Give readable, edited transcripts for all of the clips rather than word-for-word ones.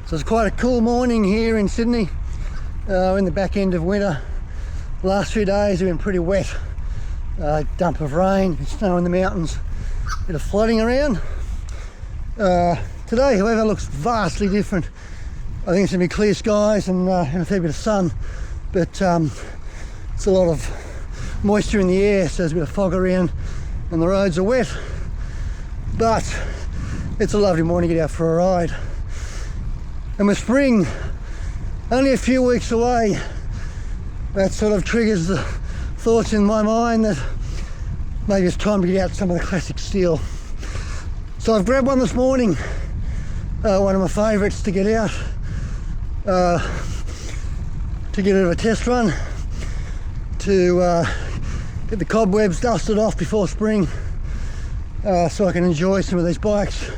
So it's quite a cool morning here in Sydney. In the back end of winter. Last few days have been pretty wet. Dump of rain, snow in the mountains, bit of flooding around. Today, however, looks vastly different. I think it's going to be clear skies and a fair bit of sun, but it's a lot of moisture in the air, so there's a bit of fog around and the roads are wet. But it's a lovely morning to get out for a ride. And with spring only a few weeks away, that sort of triggers the thoughts in my mind that maybe it's time to get out some of the classic steel. So I've grabbed one this morning, one of my favourites to get out, to get it of a test run, to get the cobwebs dusted off before spring, so I can enjoy some of these bikes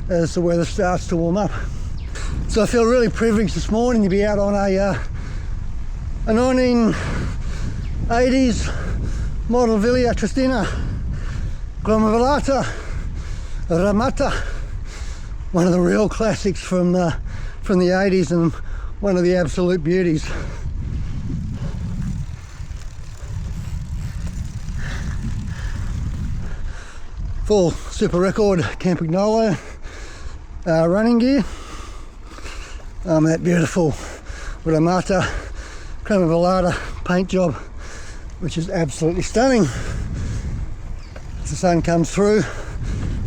as the weather starts to warm up. So I feel really privileged this morning to be out on a 1980s model Villa Tristina Cromavolata Ramata, one of the real classics from the 80s and one of the absolute beauties. Full super record Campagnolo running gear. That beautiful Ramata Cromavolata paint job, which is absolutely stunning. As the sun comes through,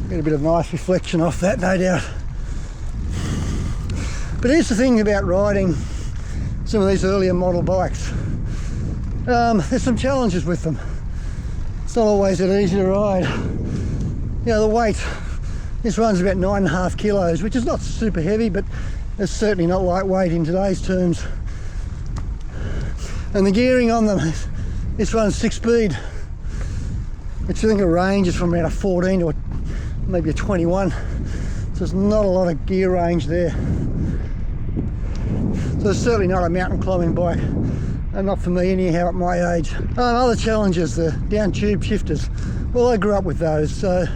get a bit of nice reflection off that, no doubt. But here's the thing about riding some of these earlier model bikes. There's some challenges with them. It's not always that easy to ride. You know, the weight, this runs about 9.5 kilos, which is not super heavy, but it's certainly not lightweight in today's terms. And the gearing on them, this runs 6-speed, which I think the range is from around a 14 to maybe a 21. So there's not a lot of gear range there. So it's certainly not a mountain climbing bike, and not for me anyhow at my age. Other challenges, the down tube shifters. Well, I grew up with those, so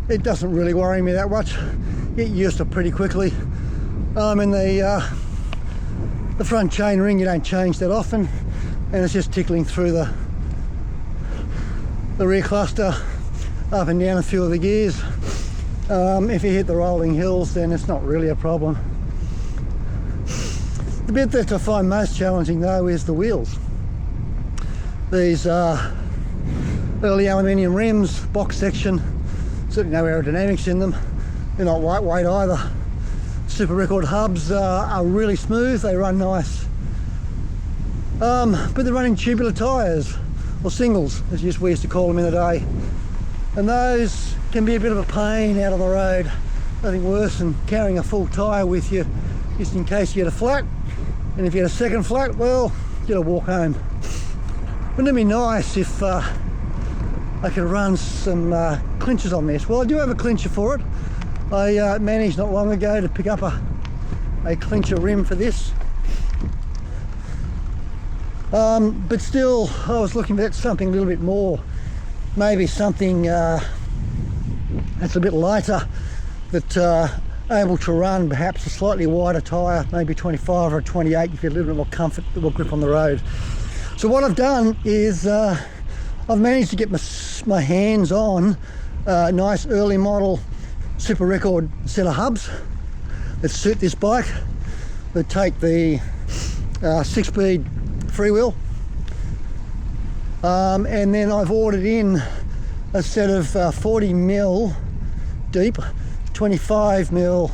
it doesn't really worry me that much. Get used to it pretty quickly. And the front chain ring, you don't change that often, and it's just tickling through the rear cluster up and down a few of the gears. If you hit the rolling hills, then it's not really a problem. The bit that I find most challenging though is the wheels. These early aluminium rims, box section, certainly no aerodynamics in them. They're not lightweight either. Super record hubs are really smooth, they run nice. But they're running tubular tyres, or singles as we used to call them in the day. And those can be a bit of a pain out on the road. Nothing worse than carrying a full tyre with you, just in case you get a flat. And if you get a second flat, well, you gotta walk home. Wouldn't it be nice if I could run some clinchers on this? Well, I do have a clincher for it. I managed not long ago to pick up a clincher rim for this. But still, I was looking at something a little bit more. Maybe something that's a bit lighter, that able to run perhaps a slightly wider tyre, maybe 25 or 28 if you get a little bit more comfort, a little grip on the road. So what I've done is I've managed to get my hands on a nice early model super record set of hubs that suit this bike, that take the 6-speed freewheel, and then I've ordered in a set of 40mm deep, 25mm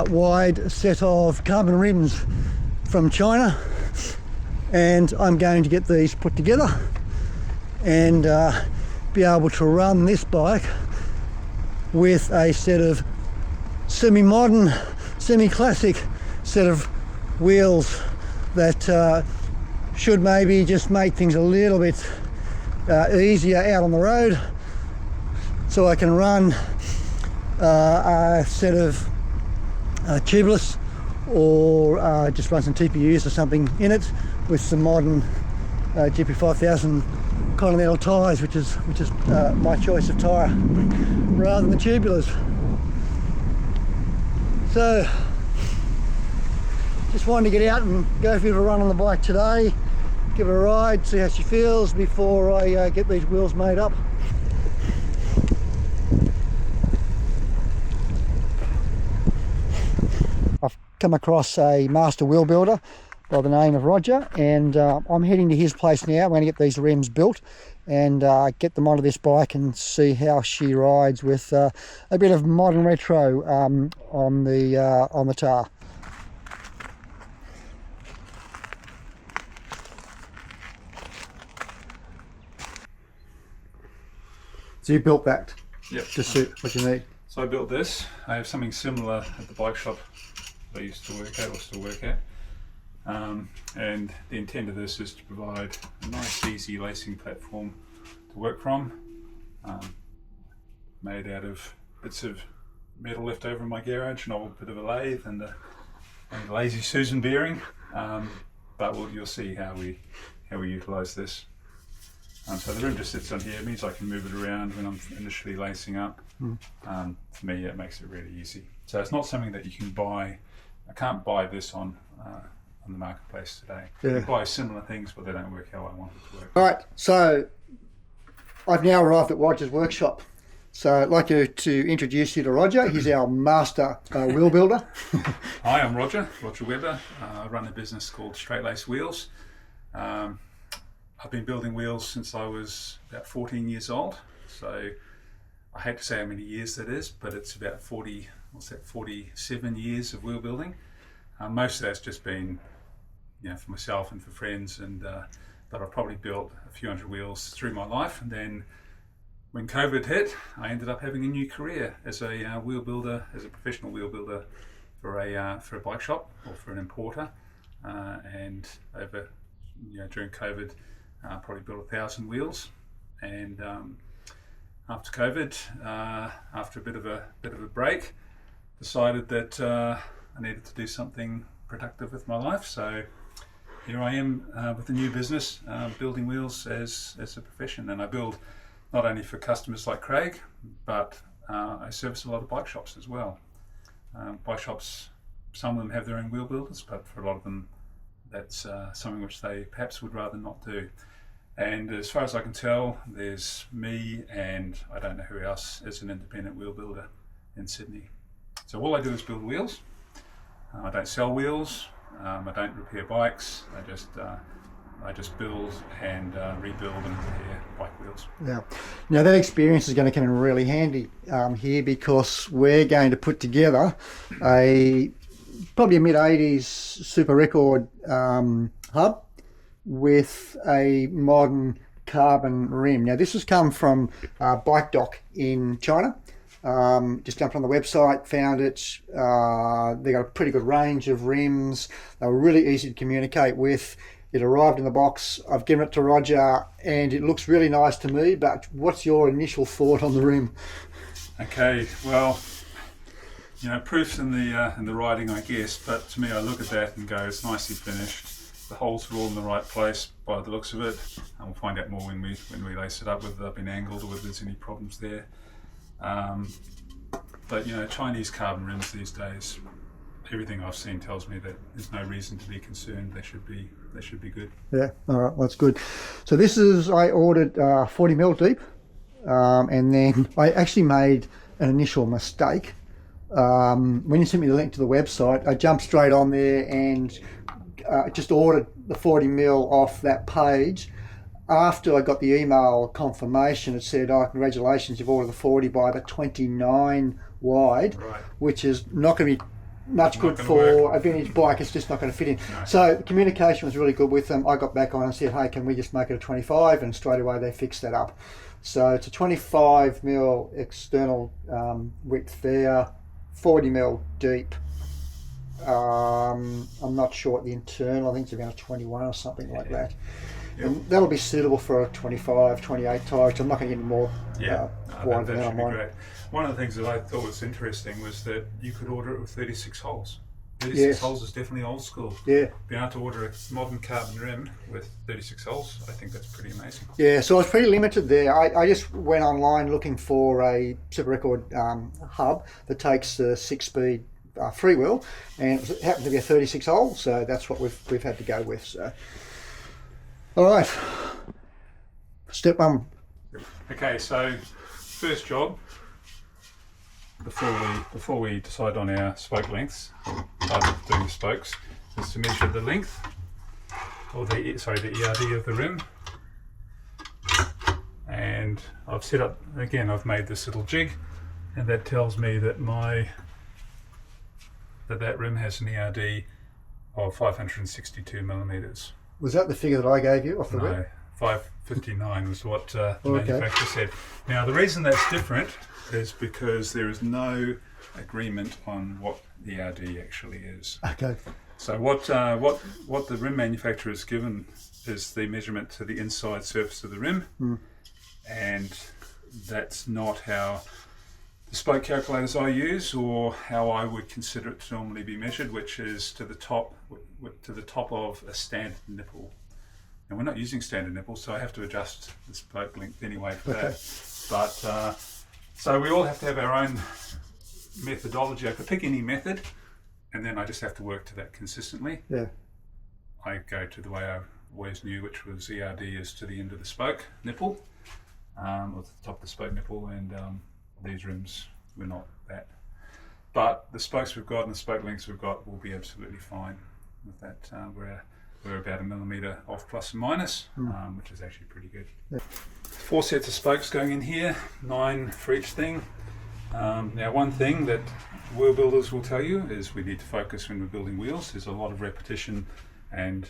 wide set of carbon rims from China, and I'm going to get these put together and be able to run this bike with a set of semi-modern, semi-classic set of wheels that should maybe just make things a little bit easier out on the road, so I can run a set of tubeless, or just run some TPUs or something in it with some modern GP5000 Continental tyres, which is my choice of tyre, rather than the tubulars. So just wanted to get out and go for a run on the bike today, give it a ride, see how she feels before I get these wheels made up. I've come across a master wheel builder by the name of Roger, and I'm heading to his place now. I'm going to get these rims built and get them onto this bike and see how she rides with a bit of modern retro on the tar. So you built that? Yep. To suit what you need? So I built this. I have something similar at the bike shop that I used to work at, or still work at. And the intent of this is to provide a nice easy lacing platform to work from, made out of bits of metal left over in my garage, an old bit of a lathe and a lazy Susan bearing, but you'll see how we utilise this. So the rim just sits on here. It means I can move it around when I'm initially lacing up. For me, it makes it really easy. So it's not something that you can buy. I can't buy this on the marketplace today. Yeah. You can buy similar things, but they don't work how I want it to work. All right, so I've now arrived at Roger's workshop. So I'd like to introduce you to Roger. He's our master wheel builder. Hi, I'm Roger Webber. I run a business called Straight Lace Wheels. I've been building wheels since I was about 14 years old. So I hate to say how many years that is, but it's about 47 years of wheel building. Most of that's just been, for myself and for friends, and but I've probably built a few hundred wheels through my life. And then when COVID hit, I ended up having a new career as a wheel builder, as a professional wheel builder for a bike shop or for an importer. And over, during COVID, probably built 1,000 wheels. And after COVID, after a bit of a break, decided that I needed to do something productive with my life. So here I am with a new business, building wheels as a profession. And I build not only for customers like Craig, but I service a lot of bike shops as well. Bike shops, some of them have their own wheel builders, but for a lot of them, that's something which they perhaps would rather not do. And as far as I can tell, there's me and I don't know who else is an independent wheel builder in Sydney. So all I do is build wheels. I don't sell wheels. I don't repair bikes. I just build and rebuild and repair bike wheels. Yeah. Now that experience is going to come in really handy here, because we're going to put together probably a mid-80s super record hub with a modern carbon rim. Now this has come from Bike Dock in China. Just jumped on the website, found it. They got a pretty good range of rims. They were really easy to communicate with. It arrived in the box. I've given it to Roger and it looks really nice to me, but what's your initial thought on the rim? Okay, well, proof's in the writing, I guess, but to me I look at that and go, it's nicely finished. The holes are all in the right place by the looks of it, and we'll find out more when we lace it up, whether they've been angled or whether there's any problems there. But Chinese carbon rims these days, everything I've seen tells me that there's no reason to be concerned. They should be good. Yeah, all right, well, that's good. So I ordered 40 mil deep, and then I actually made an initial mistake. When you sent me the link to the website, I jumped straight on there and just ordered the 40 mil off that page. After I got the email confirmation, it said, congratulations, you've ordered the 40 by the 29 wide, right, which is not going to be much good for a vintage bike. It's just not going to fit in. No. So the communication was really good with them. I got back on and said, hey, can we just make it a 25? And straight away they fixed that up. So it's a 25 mil external width there, 40 mil deep. I'm not sure what the internal, I think it's around a 21 or something like that. Yep. And that'll be suitable for a 25, 28 tyre, which I'm not going to get any more wide than that on mine. Great. One of the things that I thought was interesting was that you could order it with 36 holes. 36 holes is definitely old school. Yeah. Being able to order a modern carbon rim with 36 holes, I think that's pretty amazing. Yeah, so I was pretty limited there. I just went online looking for a super record hub that takes the 6-speed freewheel, and it happened to be a 36 hole, so that's what we've had to go with. So, all right, step one. Okay, so first job before we decide on our spoke lengths, doing the spokes, is to measure the length, or the ERD of the rim. And I've set up, again, I've made this little jig, and that tells me that that rim has an ERD of 562 millimeters. Was that the figure that I gave you off the No, web? 559 was what the manufacturer said. Now the reason that's different is because there is no agreement on what the ERD actually is. Okay. So what the rim manufacturer has given is the measurement to the inside surface of the rim, and that's not how the spoke calculators I use, or how I would consider it to normally be measured, which is to the top of a standard nipple. And we're not using standard nipples, so I have to adjust the spoke length anyway for that. But so we all have to have our own methodology. I could pick any method, and then I just have to work to that consistently. Yeah. I go to the way I always knew, which was ERD is to the end of the spoke nipple, or to the top of the spoke nipple, and these rims were not that. But the spokes we've got and the spoke lengths we've got will be absolutely fine with that. We're about 1 millimeter off plus and minus, which is actually pretty good. Yeah. 4 sets of spokes going in here, 9 for each thing. Now one thing that wheel builders will tell you is we need to focus when we're building wheels. There's a lot of repetition, and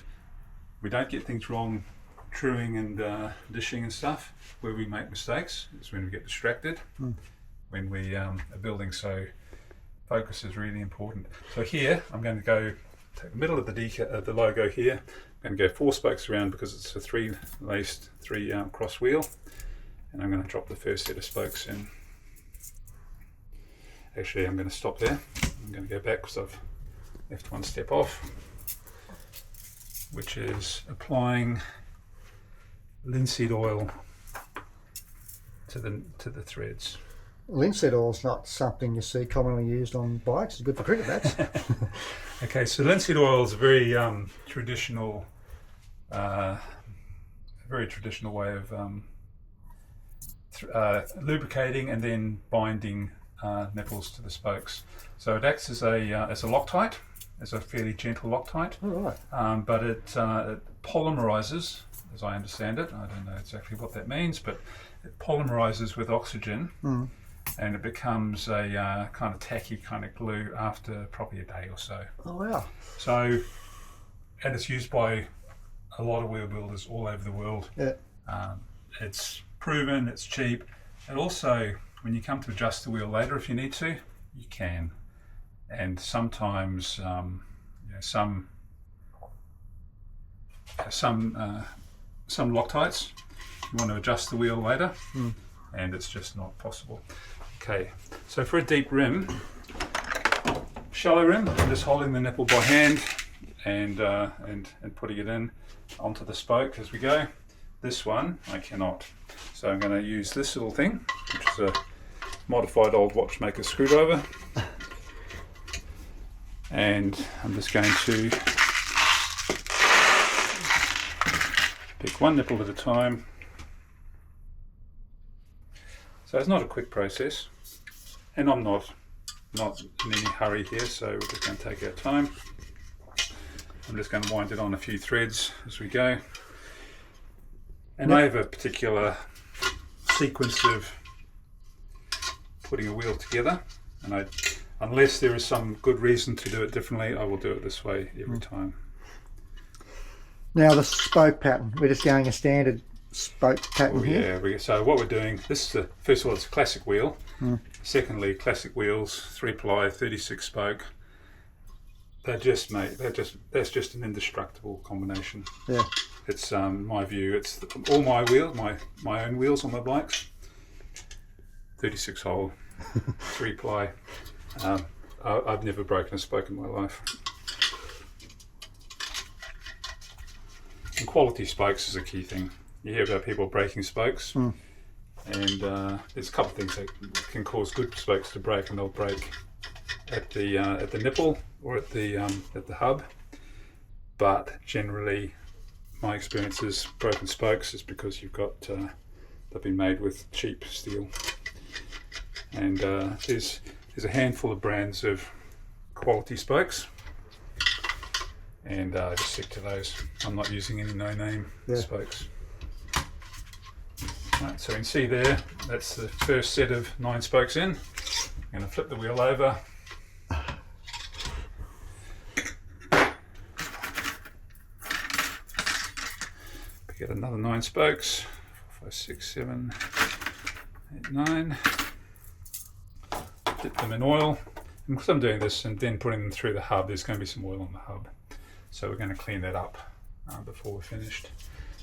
we don't get things wrong truing and dishing and stuff. Where we make mistakes is when we get distracted when we are building, so focus is really important. So here I'm going to go take the middle of the logo here. I'm going to go 4 spokes around because it's a 3-laced, 3 cross wheel, and I'm going to drop the first set of spokes in. Actually, I'm going to stop there. I'm going to go back because I've left one step off, which is applying linseed oil to the threads. Linseed oil is not something you see commonly used on bikes. It's good for cricket bats. Okay, so linseed oil is a very traditional way of lubricating and then binding nipples to the spokes. So it acts as a Loctite, as a fairly gentle Loctite. All right. But it polymerizes, as I understand it. I don't know exactly what that means, but it polymerizes with oxygen. And it becomes a kind of tacky kind of glue after probably a day or so. Oh wow. So, and it's used by a lot of wheel builders all over the world. Yeah. It's proven, it's cheap, and also when you come to adjust the wheel later, if you need to, you can. And sometimes some Loctites, you want to adjust the wheel later, and it's just not possible. Okay, so for a deep rim, shallow rim, I'm just holding the nipple by hand and putting it in onto the spoke as we go. This one I cannot, so I'm going to use this little thing, which is a modified old watchmaker screwdriver, and I'm just going to pick one nipple at a time. So it's not a quick process, and I'm not in any hurry here, so we're just going to take our time. I'm just going to wind it on a few threads as we go. And I have a particular sequence of putting a wheel together, and unless there is some good reason to do it differently, I will do it this way every time. Now the spoke pattern, we're just going a standard spoke pattern here. Yeah, so what we're doing, this is first of all, it's a classic wheel. Secondly, classic wheels, 3-ply, 36 spoke. That's just an indestructible combination. Yeah. It's my view. It's all my wheels, my own wheels on my bikes. 36 hole, 3-ply. I've never broken a spoke in my life. And quality spokes is a key thing. You hear about people breaking spokes, and there's a couple of things that can cause good spokes to break, and they'll break at the nipple or at the hub, but generally my experience is broken spokes is because you've got they've been made with cheap steel, and there's a handful of brands of quality spokes, and I just stick to those. I'm not using any no-name spokes. Right, so you can see there, that's the first set of 9 spokes in. I'm going to flip the wheel over. Get another 9 spokes. 4, 5, 6, 7, 8, 9. Dip them in oil. And because I'm doing this and then putting them through the hub, there's going to be some oil on the hub. So we're going to clean that up before we're finished.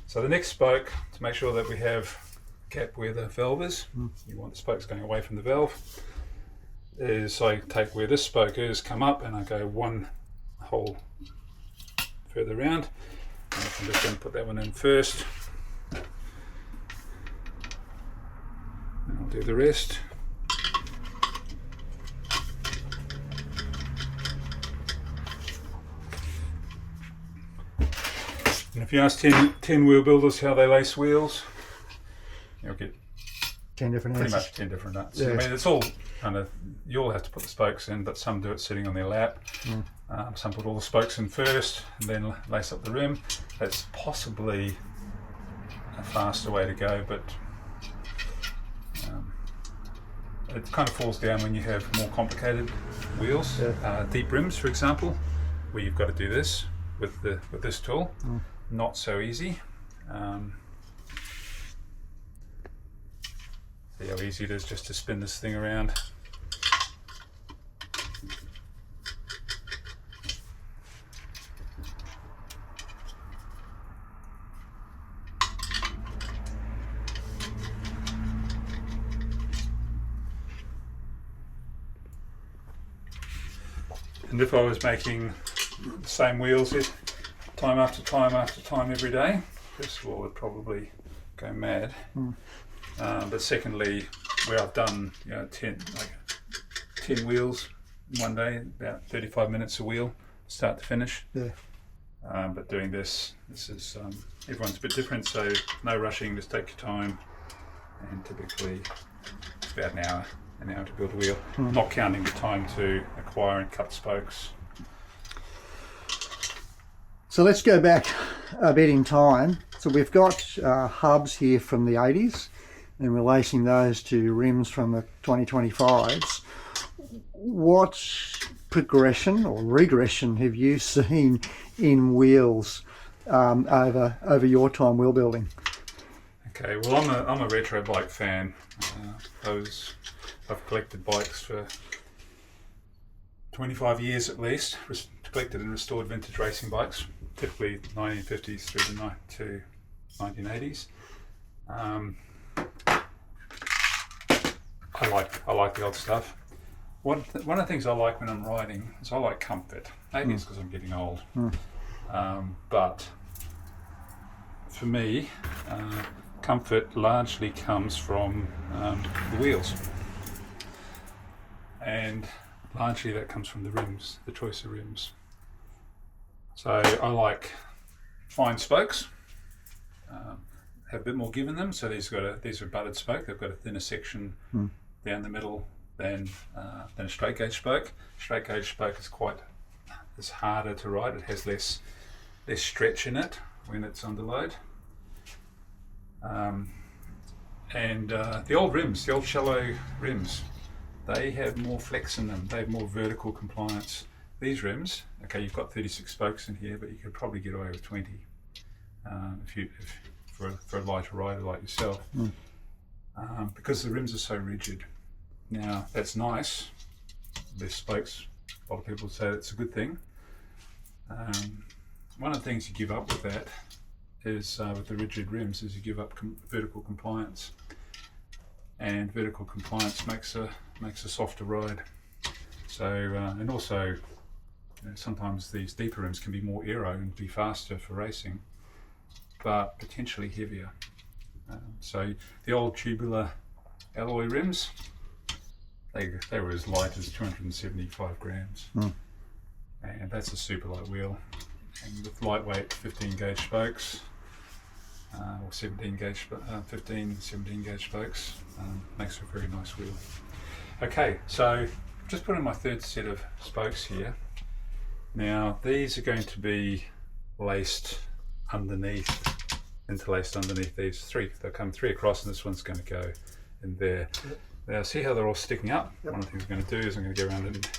So the next spoke, to make sure that we have a gap where the valve is, you want the spokes going away from the valve, is I take where this spoke is, come up, and I go 1 hole further round. And I'm just going to put that one in first, and I'll do the rest. And if you ask 10 wheel builders how they lace wheels, you'll get 10 different pretty answers. much 10 different nuts. Yeah. I mean, it's all kind of, you all have to put the spokes in, but some do it sitting on their lap. Some put all the spokes in first and then lace up the rim. That's possibly a faster way to go, but it kind of falls down when you have more complicated wheels. Deep rims, for example, where you've got to do this with this tool. Not so easy. See how easy it is just to spin this thing around. And if I was making the same wheels time after time after time every day, first of all, would probably go mad. But secondly, where I've done 10 wheels in one day, about 35 minutes a wheel, start to finish. But doing this is everyone's a bit different, so no rushing, just take your time, and typically it's about an hour to build a wheel, not counting the time to acquire and cut spokes. So let's go back a bit in time. So we've got hubs here from the 80s and relacing those to rims from the 2025s. What progression or regression have you seen in wheels over your time wheel building? Okay, well I'm a retro bike fan. I've collected bikes for 25 years at least, collected and restored vintage racing bikes, typically 1950s through to 1980s. I like the old stuff. One of the things I like when I'm riding is I like comfort. Maybe it's because I'm getting old, but for me, comfort largely comes from the wheels, and largely that comes from the rims, the choice of rims. So I like fine spokes, have a bit more give in them. So these are butted spoke. They've got a thinner section down the middle than a straight gauge spoke. Straight gauge spoke is harder to ride. It has less stretch in it when it's under load. And the old rims, the old shallow rims, they have more flex in them. They have more vertical compliance. These rims, okay, you've got 36 spokes in here, but you could probably get away with 20 for a lighter rider like yourself, because the rims are so rigid. Now that's nice. Less spokes. A lot of people say it's a good thing. One of the things you give up with that is with the rigid rims is you give up vertical compliance, and vertical compliance makes a softer ride. So and also, sometimes these deeper rims can be more aero and be faster for racing, but potentially heavier. So the old tubular alloy rims, they were as light as 275 grams. And that's a super light wheel. And with lightweight 15 gauge spokes, or 17 gauge, 17 gauge spokes, makes a very nice wheel. Okay, so just put in my third set of spokes here. Now these are going to be laced underneath, interlaced underneath these three. They'll come three across, and this one's going to go in there. Now see how they're all sticking up? One of the things I'm going to do is I'm going to go around and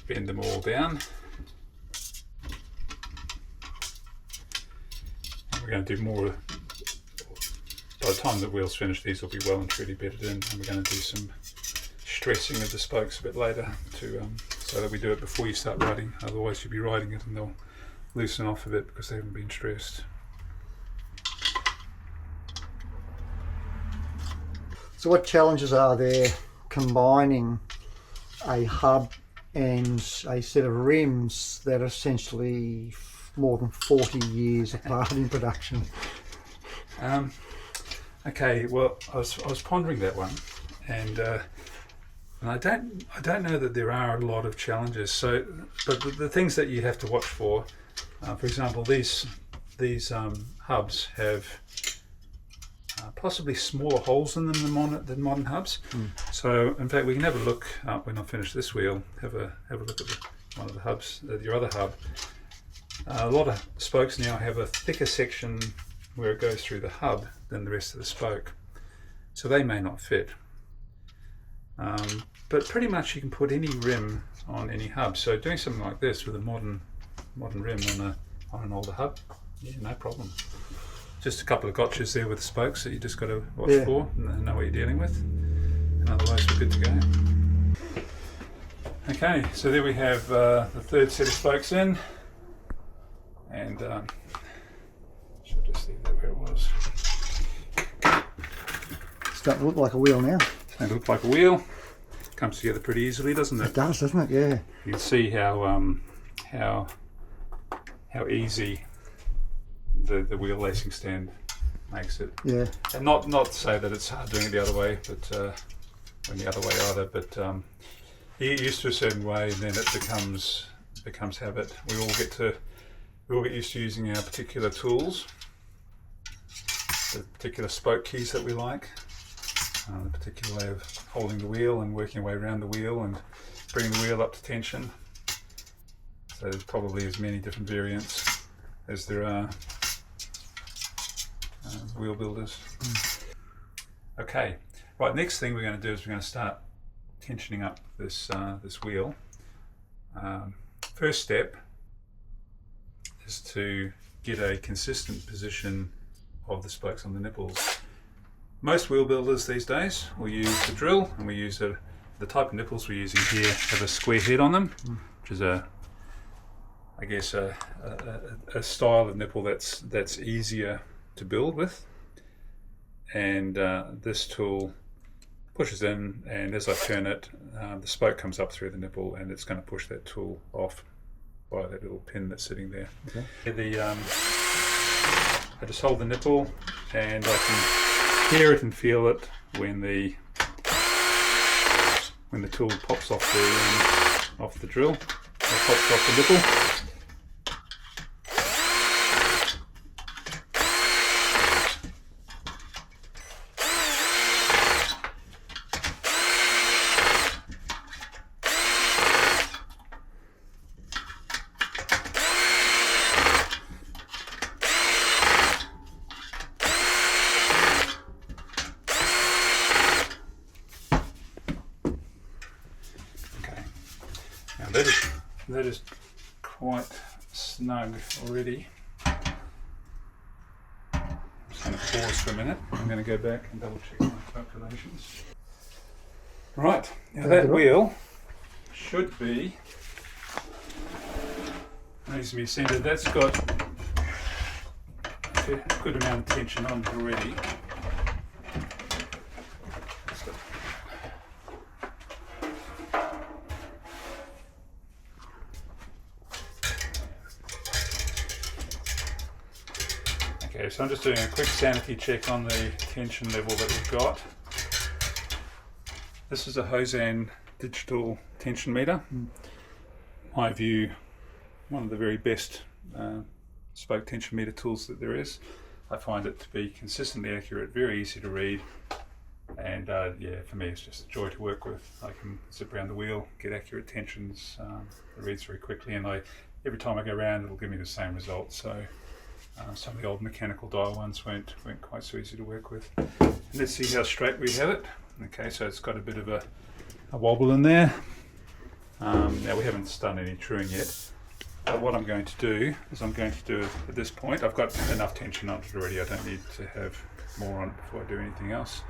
bend them all down. And we're going to do more. By the time the wheel's finished, these will be well and truly bedded in, and we're going to do some stressing of the spokes a bit later to so that we do it before you start riding. Otherwise you'll be riding it and they'll loosen off a bit because they haven't been stressed. So what challenges are there combining a hub and a set of rims that are essentially more than 40 years apart in production? Okay, well, I was pondering that one, and I don't know that there are a lot of challenges. So, but the things that you have to watch for example, these hubs have possibly smaller holes in them than modern hubs. So, in fact, we can have a look when I finish this wheel. Have a look at one of the hubs, your other hub. A lot of spokes now have a thicker section where it goes through the hub than the rest of the spoke, so they may not fit. But pretty much you can put any rim on any hub. So doing something like this with a modern rim on an older hub, yeah, no problem. Just a couple of gotchas there with the spokes that you just got to watch for and know what you're dealing with, and otherwise we're good to go. Okay, so there we have the third set of spokes in, and should just leave that where it was. It's starting to look like a wheel now. It looks like a wheel. Comes together pretty easily, doesn't it? It does, doesn't it? Yeah. You can see how easy the wheel lacing stand makes it. Yeah. And not to say that it's hard doing it the other way, but when the other way either. But you get used to a certain way, and then it becomes habit. We all get used to using our particular tools, the particular spoke keys that we like. The particular way of holding the wheel and working our way around the wheel and bringing the wheel up to tension. So there's probably as many different variants as there are wheel builders. Okay, right, next thing we're going to do is we're going to start tensioning up this wheel. First step is to get a consistent position of the spokes on the nipples. Most wheel builders these days will use the drill, and we use the type of nipples we're using here have a square head on them, which is a style of nipple that's easier to build with. And this tool pushes in, and as I turn it, the spoke comes up through the nipple, and it's going to push that tool off by that little pin that's sitting there. Okay. I just hold the nipple, and I can hear it and feel it when the tool pops off the drill, or pops off the nipple. That is quite snug already. I'm just going to pause for a minute. I'm going to go back and double check my calculations. Right, now that wheel should be reasonably centered. That's got a good amount of tension on it already. Okay, so I'm just doing a quick sanity check on the tension level that we've got. This is a Hosan digital tension meter. My view, one of the very best spoke tension meter tools that there is. I find it to be consistently accurate, very easy to read, and yeah, for me it's just a joy to work with. I can zip around the wheel, get accurate tensions, it reads very quickly, and every time I go around it'll give me the same result. So some of the old mechanical dial ones weren't quite so easy to work with. And let's see how straight we have it. Okay, so it's got a bit of a wobble in there. Now we haven't done any truing yet. But what I'm going to do is at this point, I've got enough tension on it already. I don't need to have more on it before I do anything else.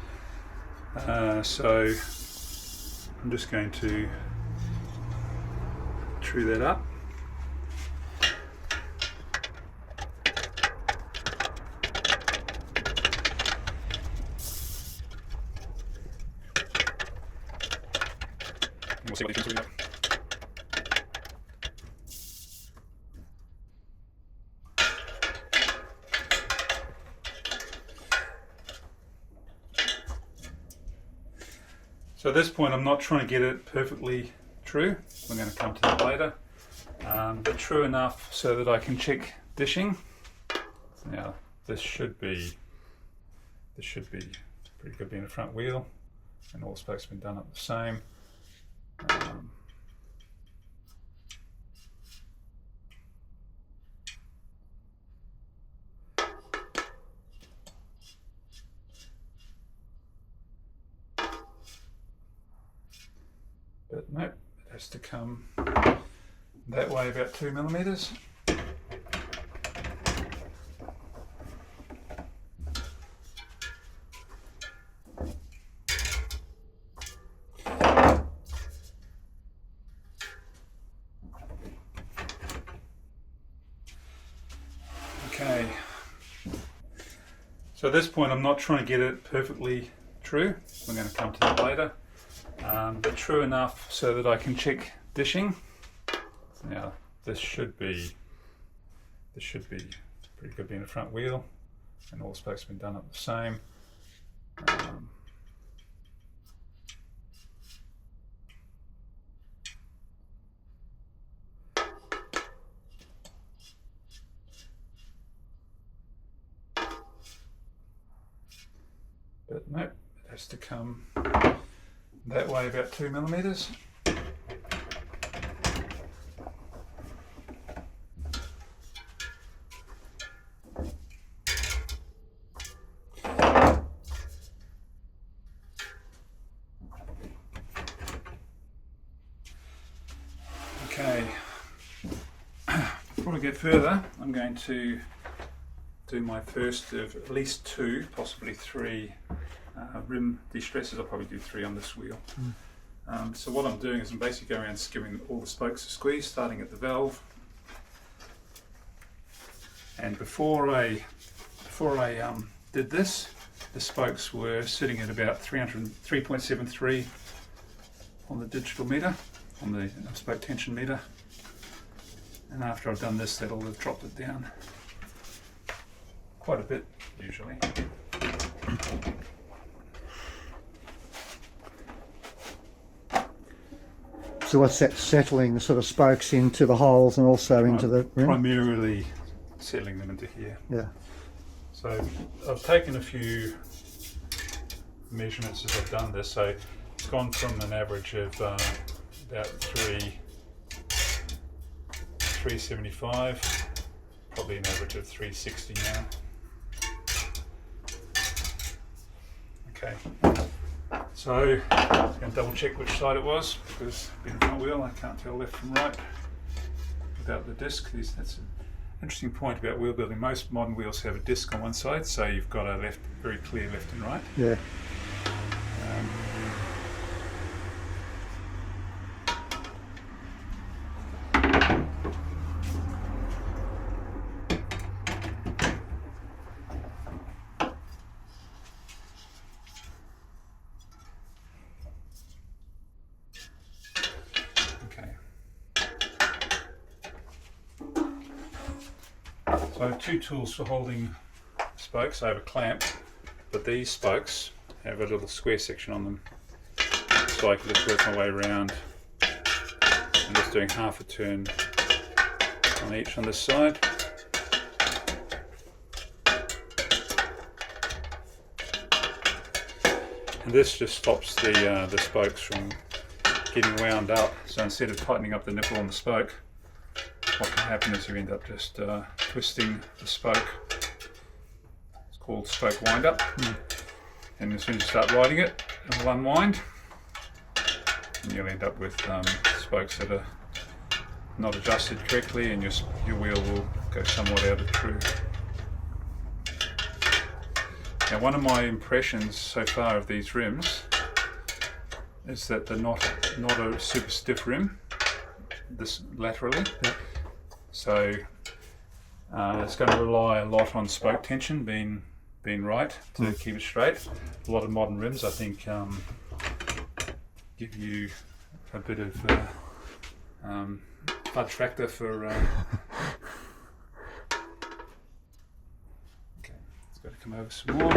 So I'm just going to true that up. We'll see what these things are. So at this point I'm not trying to get it perfectly true. We're going to come to that later. But true enough so that I can check dishing. Now this should be pretty good being a front wheel, and all the spokes have been done up the same. But nope, it has to come that way about 2 millimeters. Okay, so at this point I'm not trying to get it perfectly true. We're going to come to that later. But true enough so that I can check dishing. Now this should be pretty good being a front wheel, and all the spokes have been done up the same. But nope, it has to come that way about 2 millimeters. Okay, before we get further, I'm going to do my first of at least 2, possibly 3 rim de-stresses. I'll probably do 3 on this wheel. So what I'm doing is I'm basically going around giving all the spokes a squeeze, starting at the valve. And before I did this, the spokes were sitting at about 3.73 on the digital meter, on the spoke tension meter. And after I've done this, that'll have dropped it down quite a bit, usually. So what's that, settling the sort of spokes into the holes and also into the rim? Primarily settling them into here. Yeah. So I've taken a few measurements as I've done this. So it's gone from an average of about 375, probably an average of 360 now. Okay. So I'm going to double check which side it was, because being a front wheel I can't tell left from right without the disc. That's an interesting point about wheel building. Most modern wheels have a disc on one side, so you've got a very clear left and right. Yeah. So I have 2 tools for holding spokes. I have a clamp, but these spokes have a little square section on them. spoke, I just work my way around. I'm just doing half a turn on each on this side. And this just stops the spokes from getting wound up. So instead of tightening up the nipple on the spoke, what can happen is you end up just twisting the spoke. It's called spoke wind up. And as soon as you start riding it, it will unwind. And you'll end up with spokes that are not adjusted correctly, and your wheel will go somewhat out of true. Now, one of my impressions so far of these rims is that they're not a super stiff rim, this laterally. Yep. So it's going to rely a lot on spoke tension being right to keep it straight. A lot of modern rims, I think, give you a bit of fudge factor for. Got to come over some more.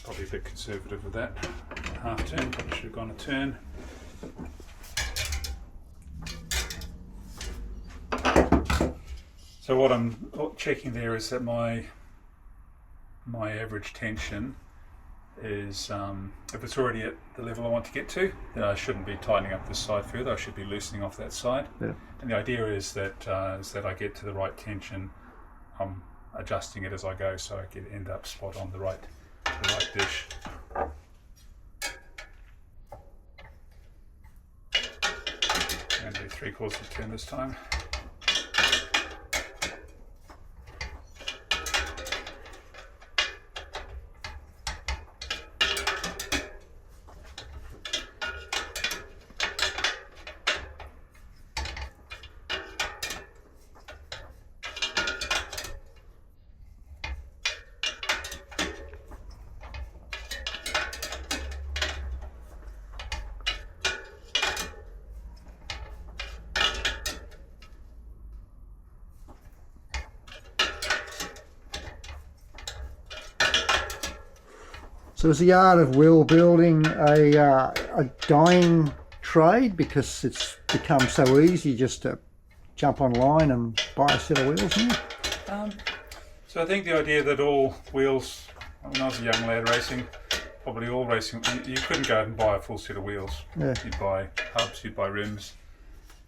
Probably a bit conservative with that. Half turn, probably should have gone a turn. So what I'm checking there is that my average tension is, if it's already at the level I want to get to, then I shouldn't be tightening up this side further. I should be loosening off that side. Yeah. And the idea is that I get to the right tension. Adjusting it as I go, so I can end up spot on the right dish. And do 3/4 of a turn this time. So is the art of wheel building a dying trade because it's become so easy just to jump online and buy a set of wheels now? So I think the idea that all wheels, when I was a young lad racing, probably all racing, you couldn't go out and buy a full set of wheels. Yeah. You'd buy hubs, you'd buy rims,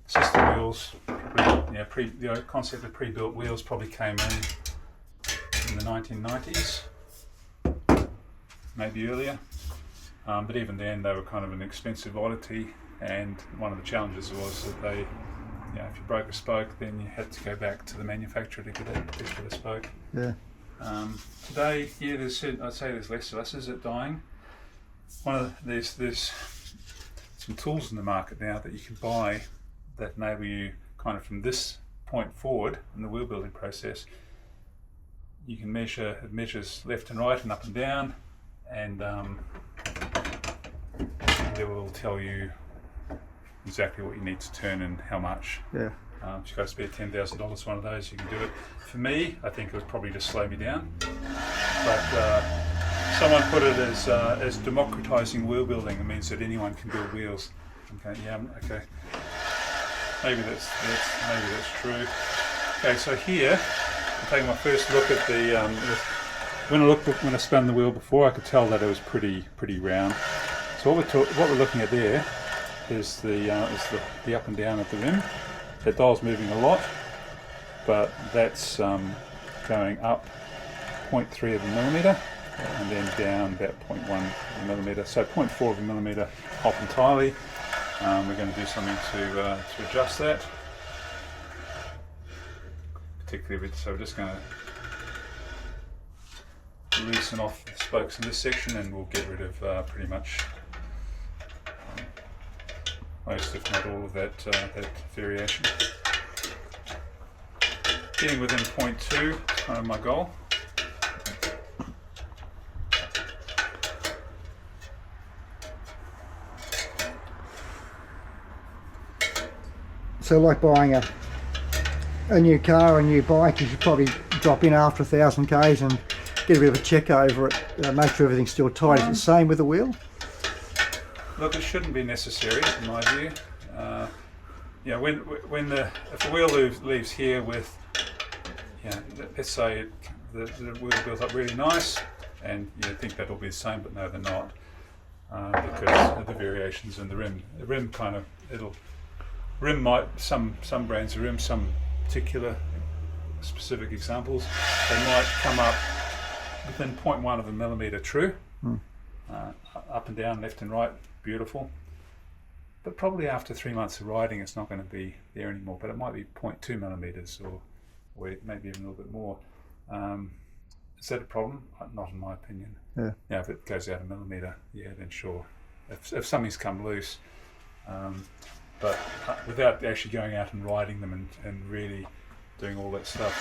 system wheels. The concept of pre-built wheels probably came in the 1990s. Maybe earlier, but even then they were kind of an expensive oddity, and one of the challenges was that they, if you broke a spoke, then you had to go back to the manufacturer to get a particular spoke. Yeah. Today, I'd say there's less of us. Is it dying? There's some tools in the market now that you can buy that enable you kind of from this point forward in the wheel building process. You can measure. It measures left and right and up and down. And it will tell you exactly what you need to turn and how much. Yeah. If you've got to spare $10,000 for one of those, you can do it. For me, I think it would probably just slow me down. But someone put it as democratizing wheel building. It means that anyone can build wheels. Okay, yeah, okay. Maybe that's true. Okay, so here I'm taking my first look at the. When I spun the wheel before, I could tell that it was pretty round. So what we're looking at there is the up and down of the rim. That dial's moving a lot, but that's going up 0.3 of a millimetre and then down about 0.1 of a millimetre. So 0.4 of a millimetre off entirely. We're going to do something to adjust that. Particularly, so we're just going to loosen off the spokes in this section, and we'll get rid of pretty much most, if not all, of that variation. Getting within 0.2 is kind of my goal. So like buying a new car, a new bike, you should probably drop in after 1,000 k's and get a bit of a check over it, make sure everything's still tight. Is it the same with the wheel? Look, it shouldn't be necessary in my view. If the wheel leaves here with, let's say the wheel built up really nice, and you think that'll be the same, but no, they're not, because of the variations in the rim. The rim some brands of rim, some particular specific examples, they might come up within 0.1 of a millimetre true, up and down, left and right, beautiful. But probably after 3 months of riding, it's not going to be there anymore. But it might be 0.2 millimetres, or maybe even a little bit more. Is that a problem? Not in my opinion. Yeah. Yeah, if it goes out a millimetre, then sure. If something's come loose, but without actually going out and riding them and really doing all that stuff,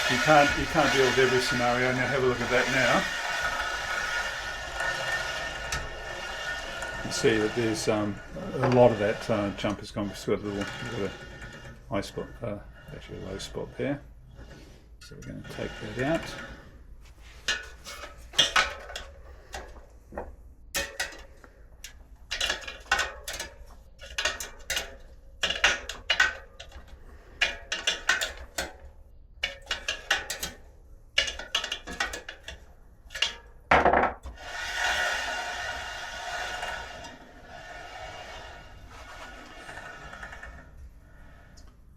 you can't deal with every scenario. Now have a look at that now. You see that there's a lot of that jump has gone through a little high spot, actually a low spot there. So we're going to take that out.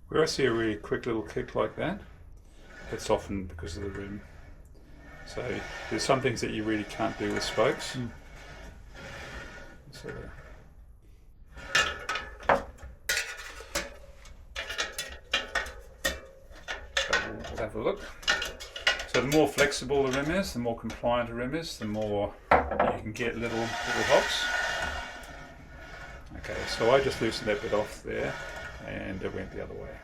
Where I see a really quick little kick like that, it's often because of the rim. So there's some things that you really can't do with spokes. So we'll have a look. So the more flexible the rim is, the more compliant the rim is, the more you can get little hops. Okay, so I just loosened that bit off there, and it went the other way.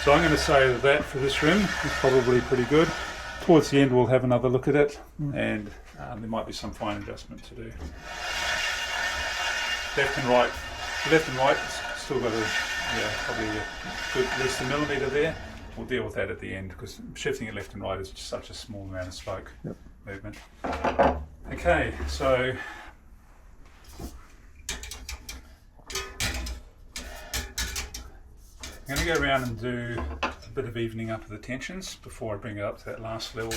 So I'm going to say that for this rim is probably pretty good. Towards the end we'll have another look at it, and there might be some fine adjustment to do. Left and right still got probably a good at least a millimetre there. We'll deal with that at the end, because shifting it left and right is just such a small amount of spoke movement. Okay, so I'm going to go around and do a bit of evening up of the tensions before I bring it up to that last level.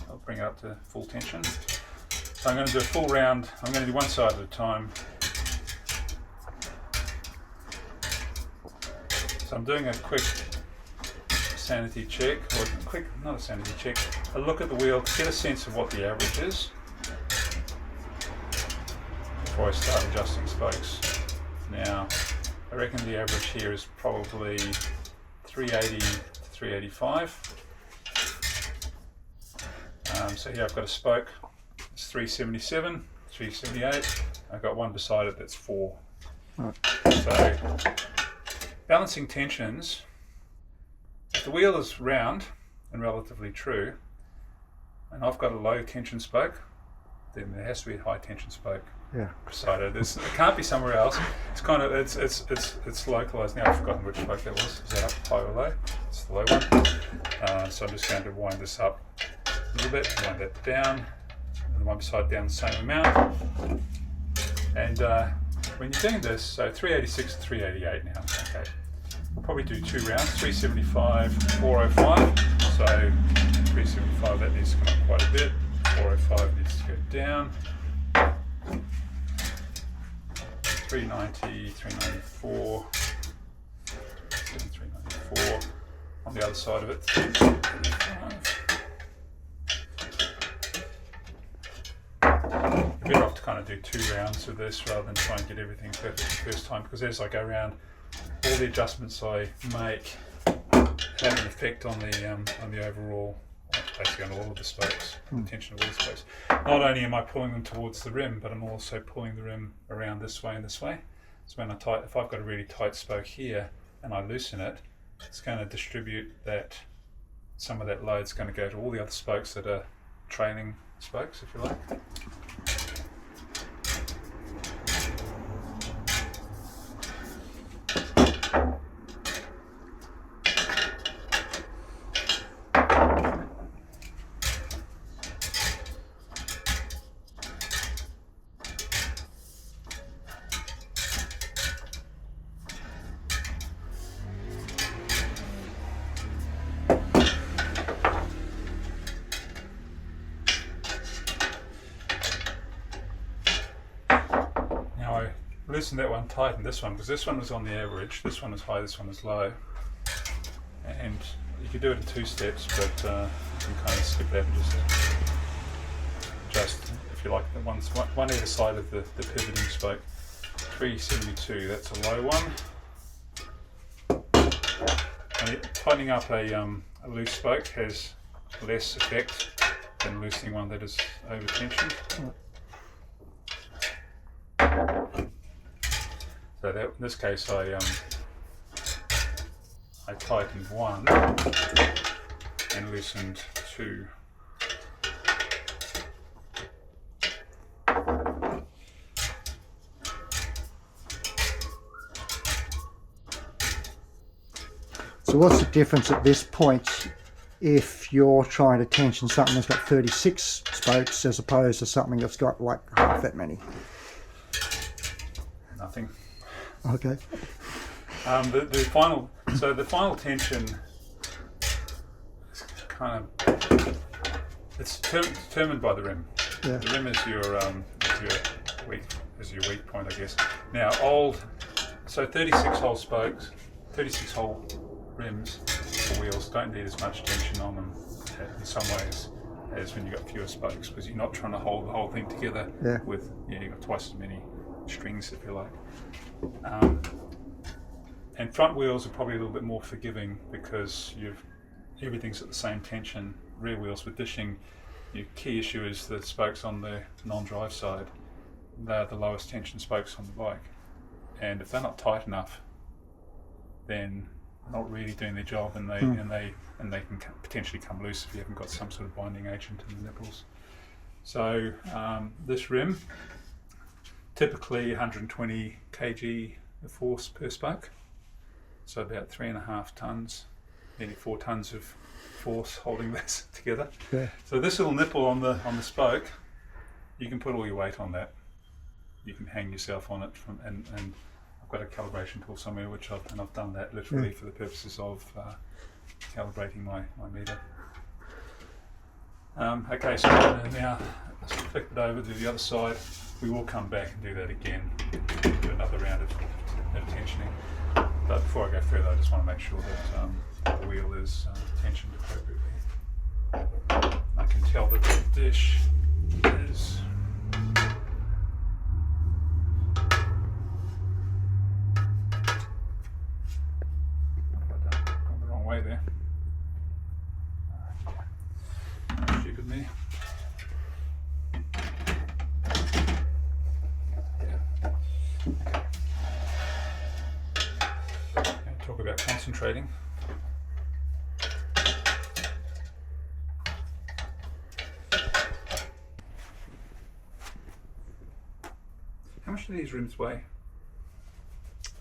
I'll bring it up to full tension. So I'm going to do a full round. I'm going to do one side at a time. So I'm doing a quick sanity check, not a sanity check, a look at the wheel to get a sense of what the average is before I start adjusting spokes. Now, I reckon the average here is probably 380 to 385. So here I've got a spoke, it's 377, 378. I've got one beside it that's 4. So balancing tensions, if the wheel is round and relatively true, and I've got a low tension spoke, then there has to be a high tension spoke beside it. It can't be somewhere else. It's kind of it's localized now. I've forgotten which spoke that was. Is that up, high or low? It's the low one. So I'm just going to wind this up a little bit, wind that down, and the one beside down the same amount. And when you're doing this, so 386 to 388 now. Okay, we'll probably do 2 rounds, 375, 405. So 375, that needs to come up quite a bit. 405 needs to go down. 390, 394, 394. On the other side of it, 375. You're better off to kind of do 2 rounds of this rather than try and get everything perfect the first time, because as I go around, all the adjustments I make have an effect on the overall, basically on all of the spokes, the tension of all the spokes. Not only am I pulling them towards the rim, but I'm also pulling the rim around this way and this way. So when if I've got a really tight spoke here and I loosen it, it's going to distribute that, some of that load's going to go to all the other spokes that are trailing spokes, if you like. Loosen that one, tighten this one, because this one was on the average, this one is high, this one is low. And you could do it in 2 steps, but you can kind of skip that and just, if you like, one either side of the pivoting spoke. 372, that's a low one. And tightening up a loose spoke has less effect than loosening one that is over tensioned. So that, in this case, I tightened 1 and loosened 2. So what's the difference at this point if you're trying to tension something that's got 36 spokes as opposed to something that's got like half that many? Nothing. Okay. The final tension is kind of, it's determined by the rim. Yeah. The rim is your weak point, I guess. Now so 36 hole spokes, 36 hole rims or wheels don't need as much tension on them in some ways as when you've got fewer spokes, because you're not trying to hold the whole thing together with, you've got twice as many strings, if you like. And front wheels are probably a little bit more forgiving because everything's at the same tension. Rear wheels with dishing, your key issue is the spokes on the non-drive side. They're the lowest tension spokes on the bike, and if they're not tight enough, then they're not really doing their job, and they can potentially come loose if you haven't got some sort of binding agent in the nipples. So this rim, typically 120 kg of force per spoke, so about 3.5 tons, nearly 4 tons of force holding this together. Yeah. So this little nipple on the spoke, you can put all your weight on that. You can hang yourself on it, and I've got a calibration tool somewhere I've done that literally for the purposes of calibrating my meter. Okay, so now let's flip it over to the other side. We will come back and do that again, do another round of tensioning. But before I go further, I just want to make sure that the wheel is tensioned appropriately. I can tell that the dish is gone the wrong way there. Stupid me. Talk about concentrating. How much do these rims weigh?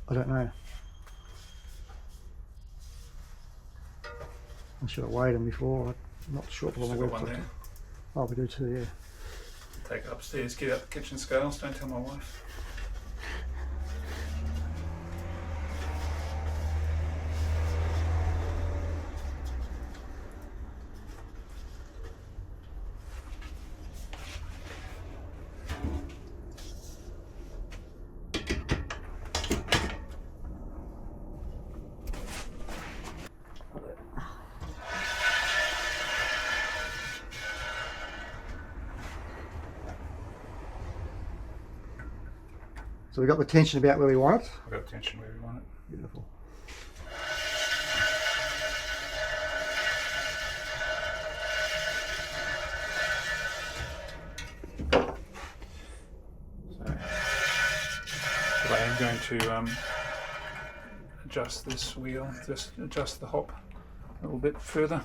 I don't know. I should have weighed them before. I'm not sure. Still got one there. Oh, we do too, yeah. Take it upstairs, get out the kitchen scales, don't tell my wife. So we got the tension about where we want it. I've got tension where we want it. Beautiful. So I am going to adjust this wheel, just adjust the hop a little bit further.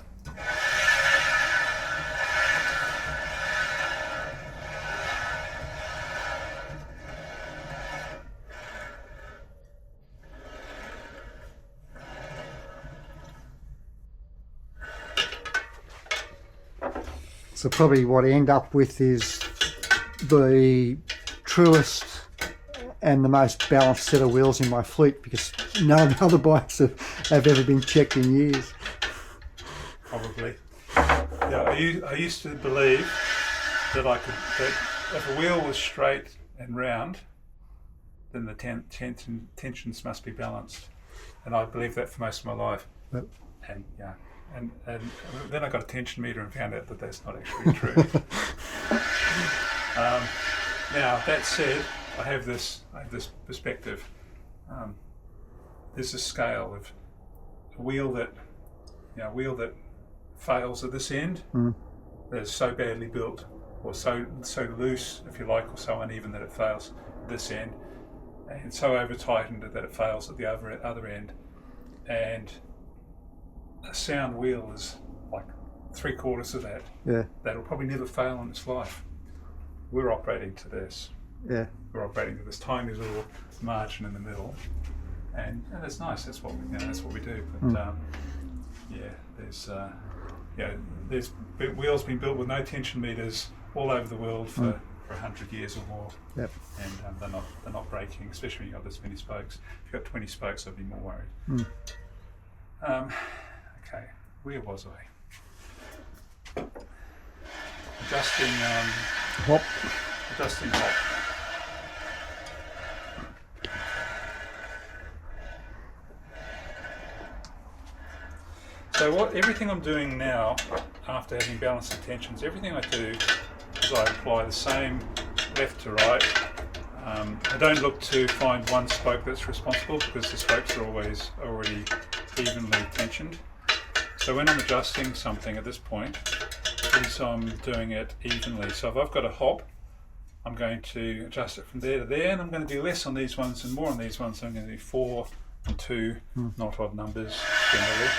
So probably what I end up with is the truest and the most balanced set of wheels in my fleet, because none of the other bikes have ever been checked in years. Probably. Yeah, I used to believe that that if a wheel was straight and round, then the tensions must be balanced, and I believed that for most of my life. But, and then I got a tension meter and found out that that's not actually true. Now that said, I have this perspective. There's a scale of a wheel that fails at this end, that is so badly built, or so loose, if you like, or so uneven that it fails at this end, and so over tightened that it fails at the other end. And a sound wheel is like 3/4 of that. yeah. That'll probably never fail in its life. We're operating to this. Yeah. We're operating to this tiny little margin in the middle, and that's nice. That's what we do. But there's wheels been built with no tension meters all over the world for 100 years or more. Yep. And they're not breaking, especially when you've got this many spokes. If you've got 20 spokes, I'd be more worried. Okay, where was I? Adjusting Hop. So everything I'm doing now, after having balanced the tensions, everything I do is I apply the same left to right. I don't look to find one spoke that's responsible, because the spokes are always already evenly tensioned. So when I'm adjusting something at this point, is I'm doing it evenly. So if I've got a hop, I'm going to adjust it from there to there, and I'm going to do less on these ones and more on these ones. So I'm going to do 4 and 2, not odd numbers generally.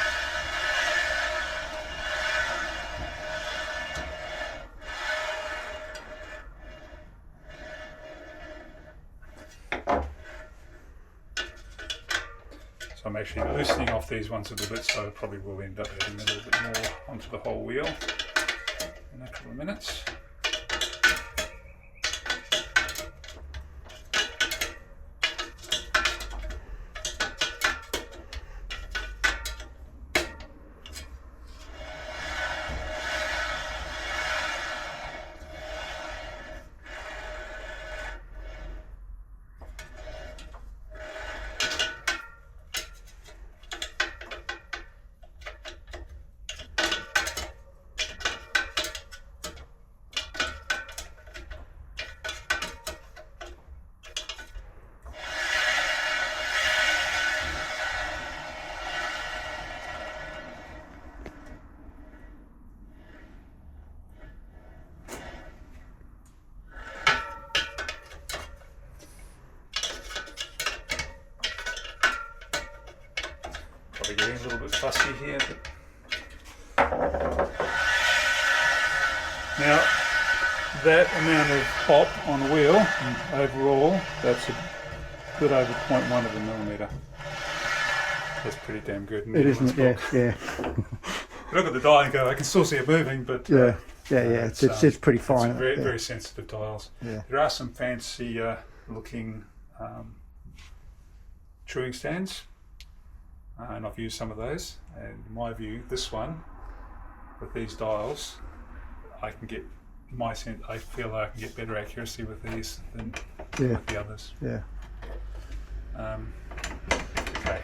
So I'm actually loosening off these ones a little bit, so I probably will end up adding a little bit more onto the whole wheel in a couple of minutes. Probably getting a little bit fussy here, but now that amount of hop on the wheel, overall, that's a bit over 0.1 of a millimetre. That's pretty damn good. It isn't, yeah. Look at the dial and go, I can still see it moving, but it's pretty fine. It's very sensitive dials. Yeah. There are some fancy looking truing stands, and I've used some of those. And in my view, this one with these dials, I feel like I can get better accuracy with these than with the others. Yeah. Okay.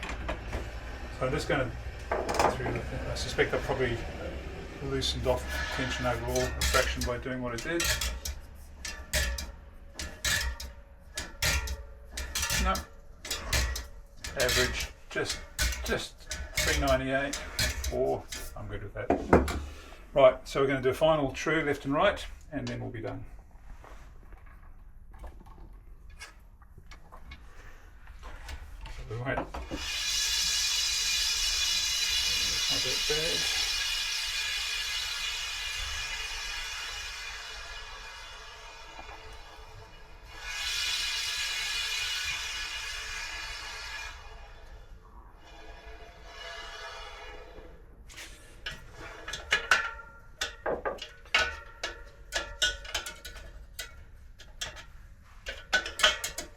So I'm just going to go through. I suspect I probably loosened off tension overall a fraction by doing what I did. No. Average, just 398, 4. I'm good with that. Right, so we're going to do a final true left and right, and then we'll be done. So we won't. Not that bad.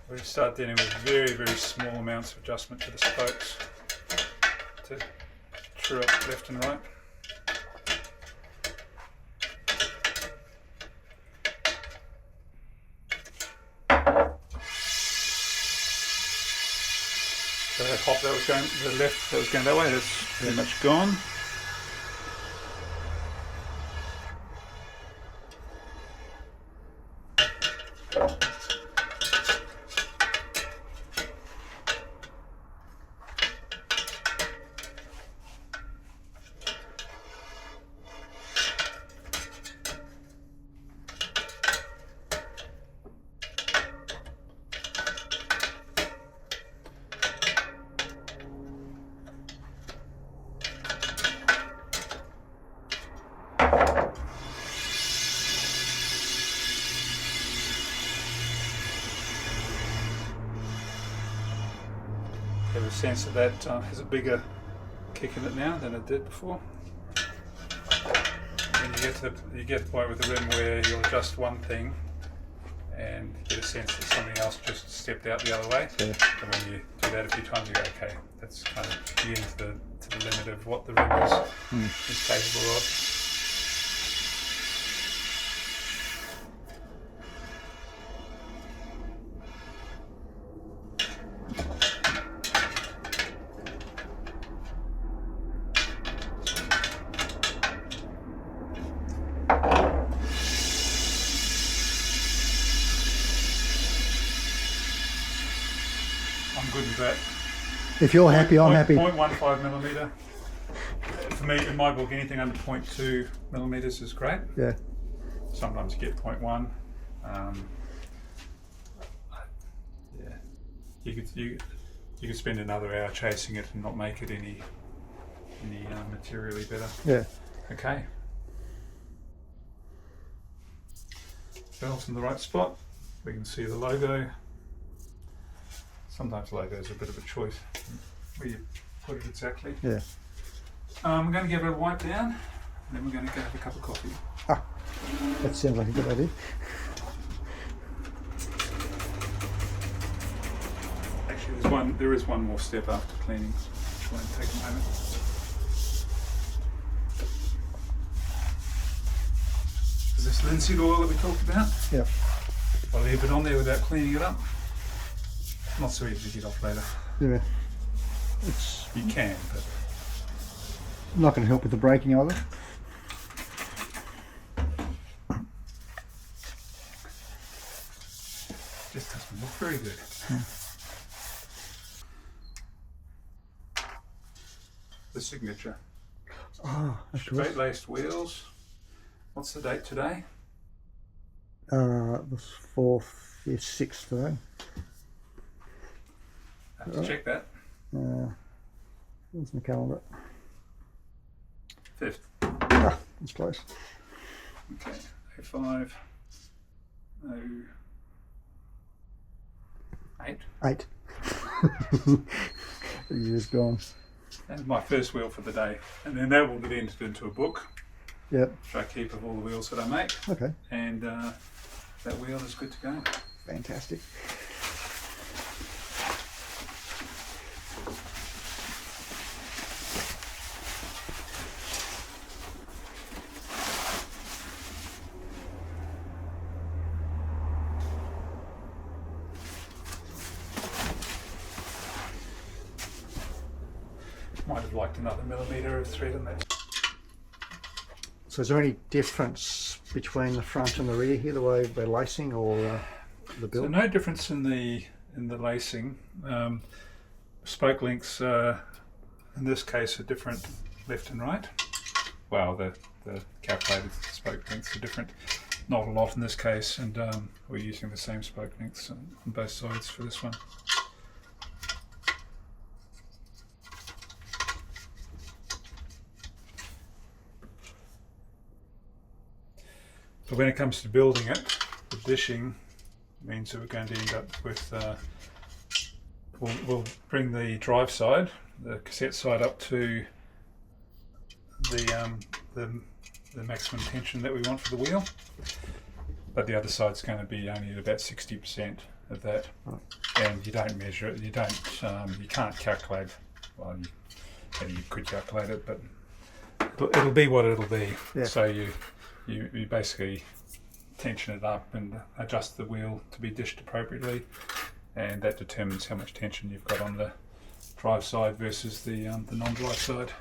We start dealing with very, very small amounts of adjustment to the spokes to true up left and right. So that hop that was going to the left, that was going that way, that's pretty much gone. Have a sense that that has a bigger kick in it now than it did before. When you get to the point with the rim where you'll adjust one thing and get a sense that something else just stepped out the other way. Yeah. And when you do that a few times, you go, okay, that's kind of getting to the limit of what the rim is capable of. I'm good with that. If you're happy, I'm happy. 0.15 millimetre. For me, in my book, anything under 0.2 millimetres is great. Yeah. Sometimes you get 0.1. Yeah. You could spend another hour chasing it and not make it any materially better. Yeah. Okay. Valve's in the right spot. We can see the logo. Sometimes logos are a bit of a choice where you put it exactly. Yeah. We're going to give it a wipe down, and then we're going to go have a cup of coffee. Ah, that sounds like a good idea. Actually, there is one more step after cleaning, which won't take a moment. Is this linseed oil that we talked about? Yeah. I'll leave it on there without cleaning it up. Not so easy to get off later. Yeah. You can, but not going to help with the braking either. just doesn't look very good. The signature. Oh, Straight laced wheels. What's the date today? The 4th, 6th today. Have to check that. Where's my calendar? 5th. Ah, it's close. Okay. 05. 08. 8. The year's gone. That's my first wheel for the day, and then that will get entered into a book. Yep. Which I keep of all the wheels that I make. Okay. And that wheel is good to go. Fantastic. Might have liked another millimetre of thread in that. So is there any difference between the front and the rear here, the way they're lacing or the build? So no difference in the lacing. Spoke lengths in this case are different left and right. Well, the calculated spoke lengths are different. Not a lot in this case, and we're using the same spoke lengths on both sides for this one. But when it comes to building it, the dishing means that we're going to end up with, we'll bring the drive side, the cassette side, up to the maximum tension that we want for the wheel. But the other side's going to be only at about 60%. of that, and you don't measure it. You can't calculate. Well, maybe you could calculate it, but it'll be what it'll be. Yeah. So you basically tension it up and adjust the wheel to be dished appropriately, and that determines how much tension you've got on the drive side versus the non-drive side.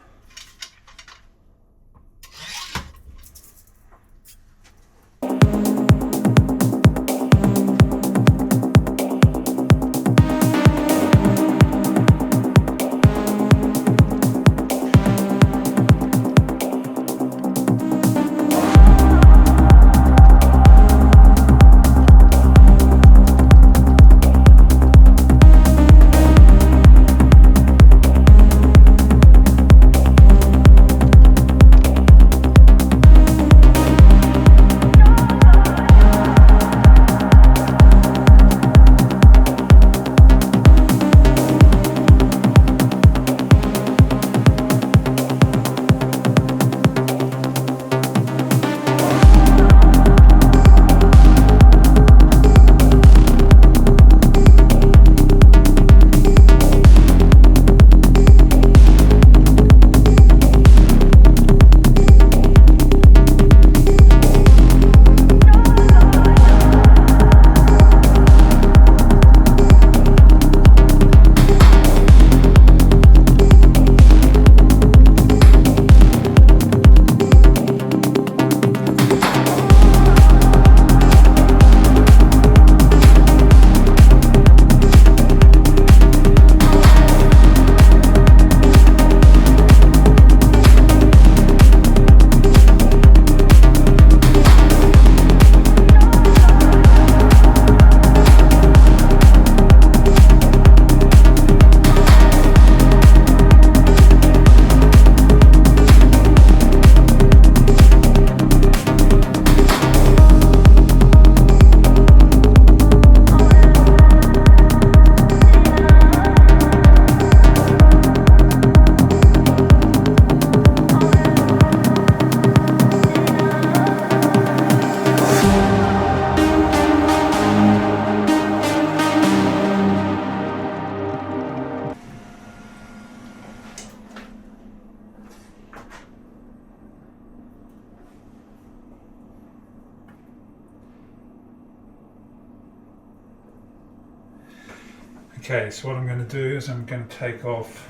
Okay, so what I'm going to do is I'm going to take off.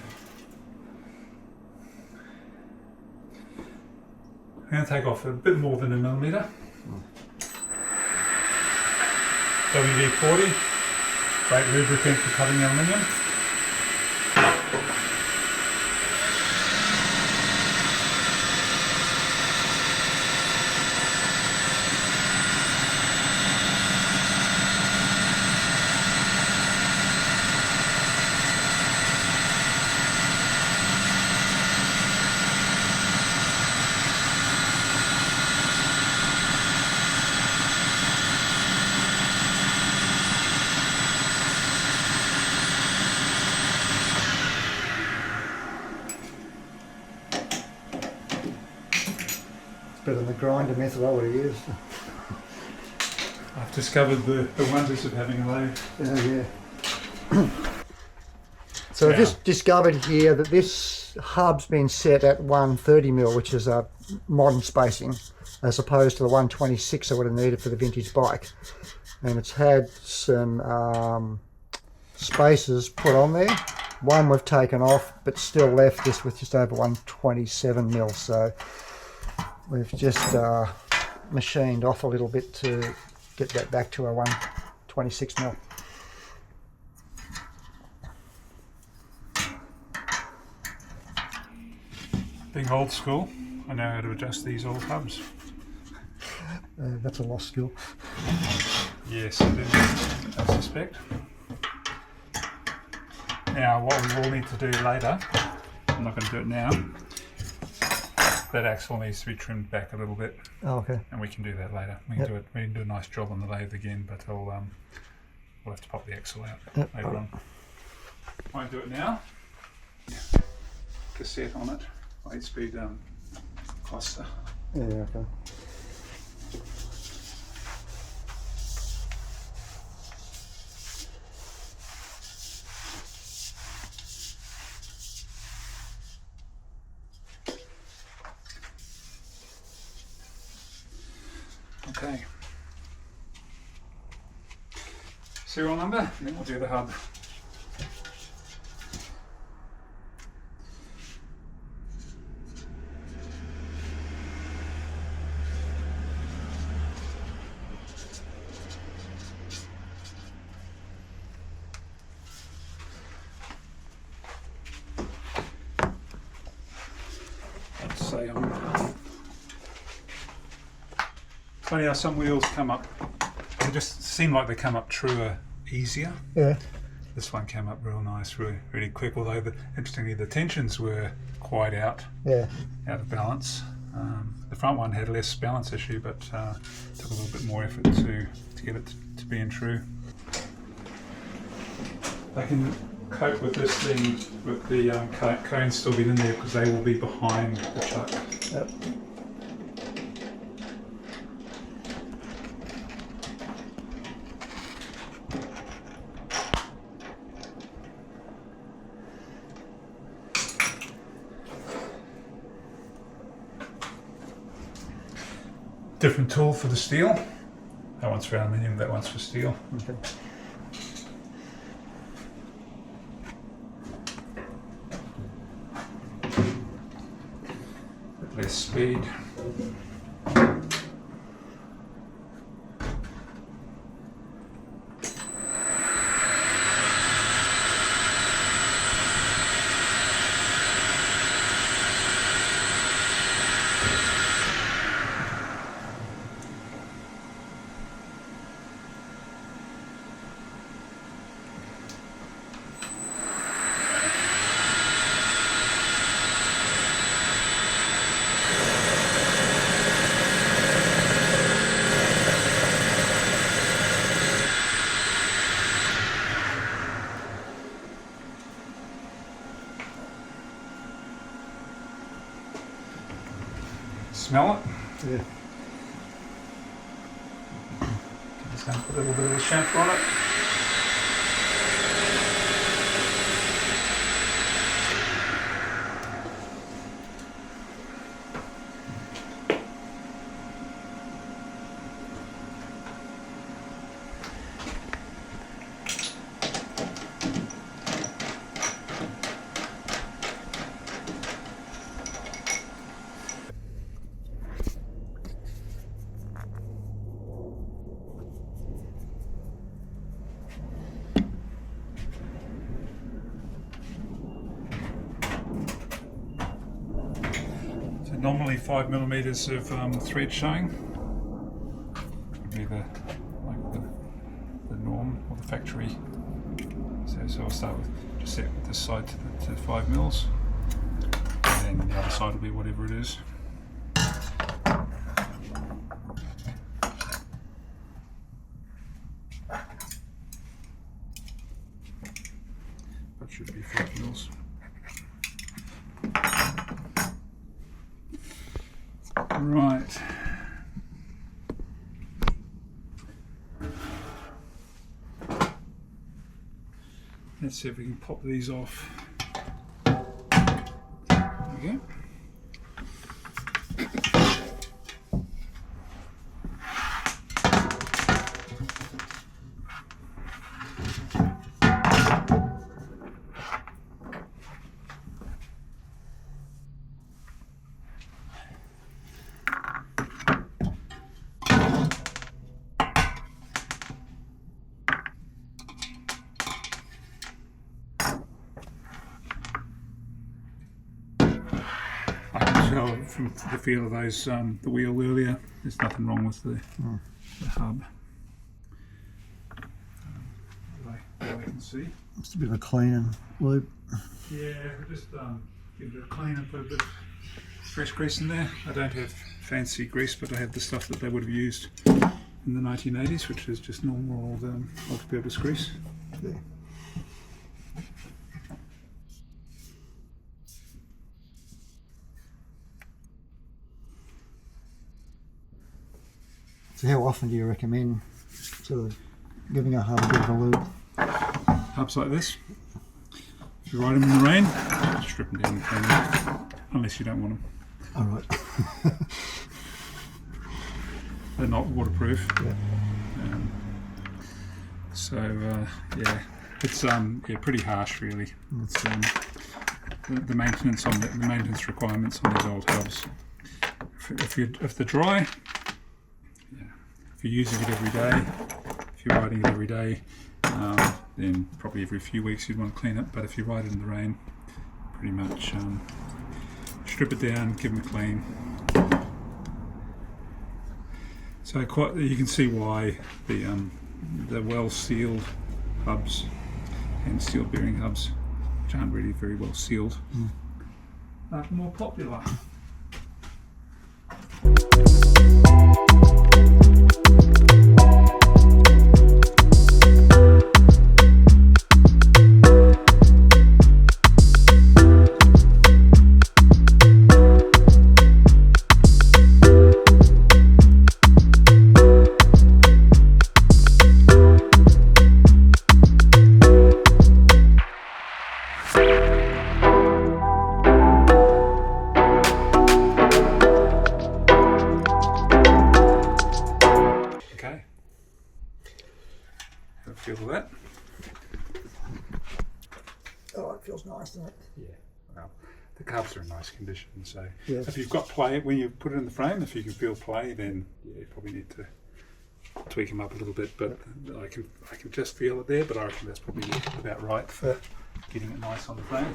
I'm going to take off a bit more than a millimetre. WD-40, great lubricant for cutting aluminium. Better than the grinder method I would have used. I've discovered the wonders of having a lathe. Yeah. So I've just discovered here that this hub's been set at 130mm, which is a modern spacing, as opposed to the 126 I would have needed for the vintage bike. And it's had some spacers put on there. One we've taken off, but still left this with just over 127mm. So we've just machined off a little bit to get that back to a 126mm. Being old school, I know how to adjust these old hubs. That's a lost skill. Yes, it is, I suspect. Now, what we will need to do later, I'm not going to do it now, that axle needs to be trimmed back a little bit. Oh, okay. And we can do that later. We can do it. We can do a nice job on the lathe again, but we'll have to pop the axle out later on. Won't do it now. Cassette on it, 8-speed cluster. Yeah, okay. Okay. Serial number, and then we'll do the hub. Say funny how some wheels come up, they just seem like they come up truer easier. Yeah. This one came up real nice, really quick, although interestingly the tensions were quite out of balance. The front one had less balance issue, but took a little bit more effort to get it to being true. They can cope with this thing with the cones still being in there because they will be behind the chuck. Yep. Different tool for the steel. That one's for aluminium, that one's for steel. Okay. Bit less speed. Smell it? Yeah. Just going to put a little bit of a chamfer on it. Normally 5mm of thread showing would be the norm or the factory. So I'll start with just set this side to 5mm, and then the other side will be whatever it is. That should be 5mm. Right. Let's see if we can pop these off. There we go. From the feel of those, the wheel earlier, there's nothing wrong with the hub. That I can see. Just a bit of a clean and lube. Yeah, just give it a clean and put a bit of fresh grease in there. I don't have fancy grease, but I have the stuff that they would have used in the 1980s, which is just normal old multi-purpose grease. Yeah. So how often do you recommend sort of giving a hub a bit of a lube? Hubs like this. If you ride them in the rain, strip them down and clean them, unless you don't want them. All right. they're not waterproof. Yeah. Yeah, it's pretty harsh really. It's the maintenance requirements on these old hubs. If they're dry, if you're using it every day, if you're riding it every day, then probably every few weeks you'd want to clean it. But if you ride it in the rain, pretty much strip it down, give them a clean. So you can see why the well sealed hubs and steel bearing hubs, which aren't really very well sealed, are more popular. Feel that? Oh, it feels nice, doesn't it? Yeah. Well, the carbs are in nice condition, so yes. If you've got play when you put it in the frame, if you can feel play, then you probably need to tweak them up a little bit. But I can just feel it there. But I reckon that's probably about right for getting it nice on the frame.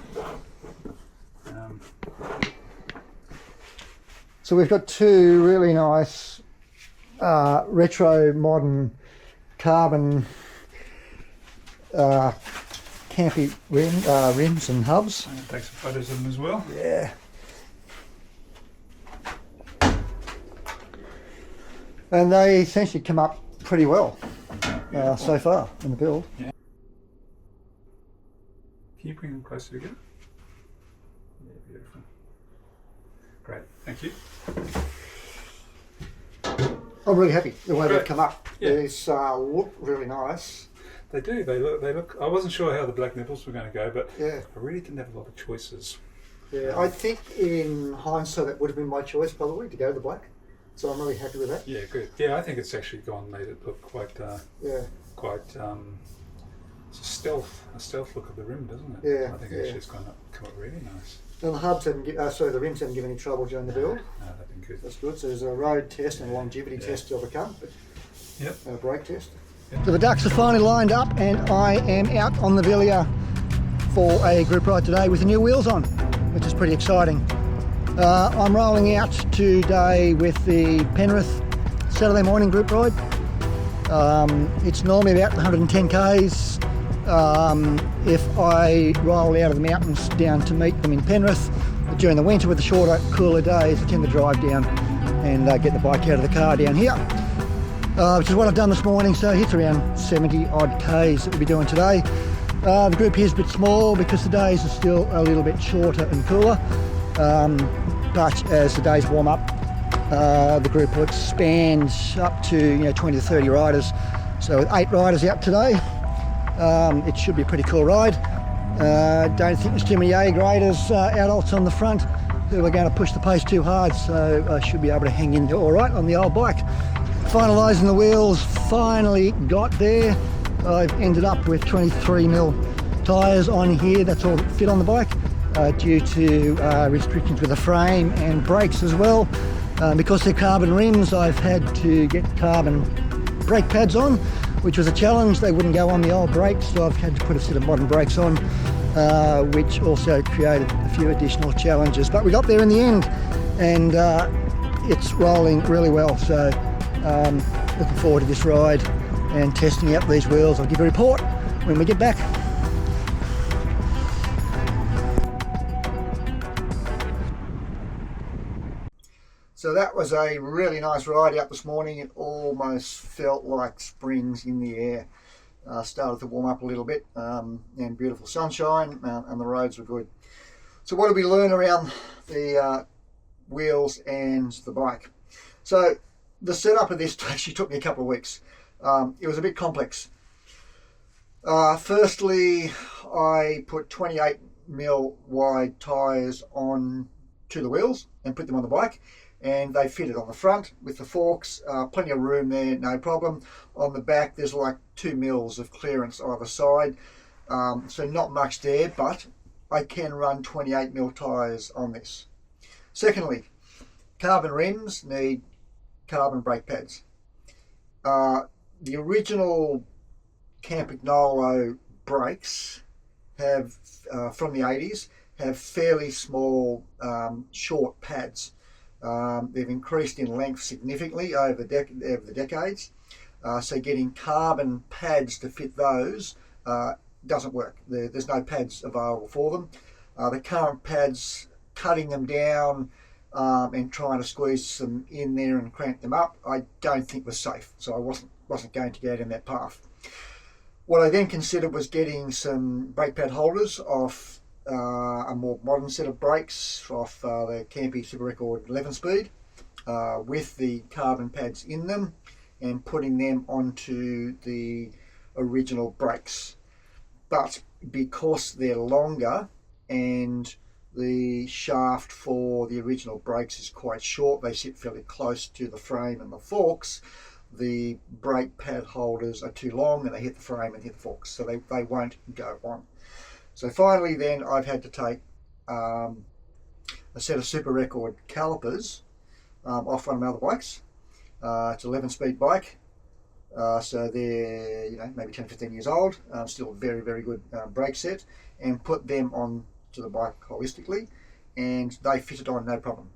So we've got two really nice retro modern carbon Campy rims and hubs. I'm going to take some photos of them as well. Yeah. And they essentially come up pretty well so far in the build. Yeah. Can you bring them closer together? Yeah, beautiful. Great, thank you. I'm really happy the way they've come up. Yeah. These look really nice. They do. They look. I wasn't sure how the black nipples were going to go, but yeah. I really didn't have a lot of choices. Yeah, I think in hindsight that would have been my choice probably to go the black. So I'm really happy with that. Yeah, good. Yeah, I think it's actually made it look quite. Quite. It's a stealth look of the rim, doesn't it? Yeah. I think actually it's come up really nice. And the hubs haven't, the rims haven't given any trouble during the build. No, they've been good. That's good. So there's a road test and a longevity test to overcome. Yep. A brake test. Yep. So the ducks are finally lined up and I am out on the Villia for a group ride today with the new wheels on, which is pretty exciting. I'm rolling out today with the Penrith Saturday morning group ride. It's normally about 110 k's. If I roll out of the mountains down to meet them in Penrith, during the winter with the shorter, cooler days, I tend to drive down and get the bike out of the car down here. Which is what I've done this morning, so it's around 70 odd k's that we'll be doing today. The group here is a bit small because the days are still a little bit shorter and cooler, but as the days warm up, the group will expand up to 20 to 30 riders. So with 8 riders out today, it should be a pretty cool ride. Don't think there's too many A-graders, adults on the front who are going to push the pace too hard, so I should be able to hang in there all right on the old bike. Finalising the wheels, finally got there. I've ended up with 23mm tyres on here, that's all that fit on the bike, due to restrictions with the frame and brakes as well. Because they're carbon rims, I've had to get carbon brake pads on, which was a challenge. They wouldn't go on the old brakes, so I've had to put a set of modern brakes on, which also created a few additional challenges. But we got there in the end, and it's rolling really well. So looking forward to this ride and testing out these wheels. I'll give a report when we get back. So that was a really nice ride out this morning. It almost felt like spring's in the air. Started to warm up a little bit, and beautiful sunshine, and the roads were good. So what did we learn around the wheels and the bike? So the setup of this actually took me a couple of weeks. It was a bit complex. Firstly, I put 28mm wide tyres on to the wheels and put them on the bike. and they fitted on the front with the forks, plenty of room there, no problem. On the back there's like 2 mils of clearance either side, so not much there, but I can run 28 mil tyres on this. Secondly, carbon rims need carbon brake pads. The original Campagnolo brakes have, from the 80s, have fairly small, short pads. They've increased in length significantly over the decades, so getting carbon pads to fit those doesn't work. There's no pads available for them. The current pads, cutting them down and trying to squeeze them in there and crank them up, I don't think was safe, so I wasn't going to go down that path. What I then considered was getting some brake pad holders off a more modern set of brakes off the Campy Super Record 11-speed with the carbon pads in them, and putting them onto the original brakes. But because they're longer and the shaft for the original brakes is quite short, they sit fairly close to the frame and the forks, the brake pad holders are too long and they hit the frame and hit the forks, so they won't go on. So finally then I've had to take a set of Super Record calipers off one of my other bikes. It's an 11-speed bike, so they're maybe 10-15 years old, still a very, very good brake set, and put them on to the bike holistically, and they fitted on no problem.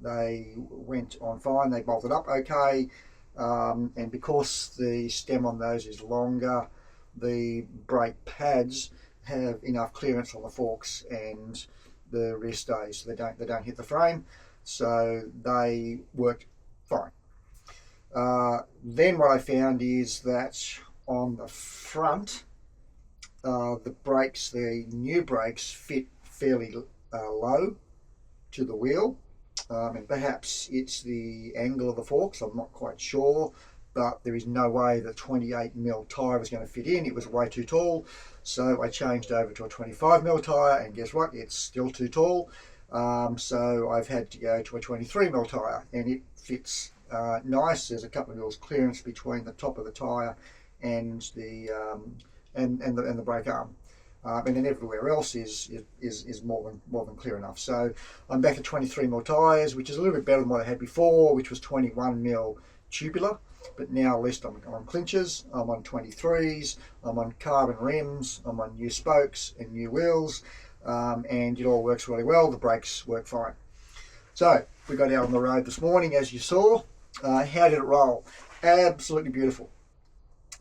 They went on fine, they bolted up okay, and because the stem on those is longer, the brake pads have enough clearance on the forks and the rear stays, so they don't hit the frame, so they worked fine. Then what I found is that on the front, the brakes, the new brakes, fit fairly low to the wheel, and perhaps it's the angle of the forks, I'm not quite sure, but there is no way the 28 mil tyre was going to fit in. It was way too tall, so I changed over to a 25 mil tyre, and guess what, it's still too tall, so I've had to go to a 23 mil tyre, and it fits nice. There's a couple of mils clearance between the top of the tyre and the brake arm, and then everywhere else is more than clear enough. So I'm back at 23 mil tyres, which is a little bit better than what I had before, which was 21 mil tubular, but now at least I'm on clinchers, I'm on 23s, I'm on carbon rims, I'm on new spokes and new wheels, and it all works really well. The brakes work fine. So we got out on the road this morning, as you saw. How did it roll? Absolutely beautiful.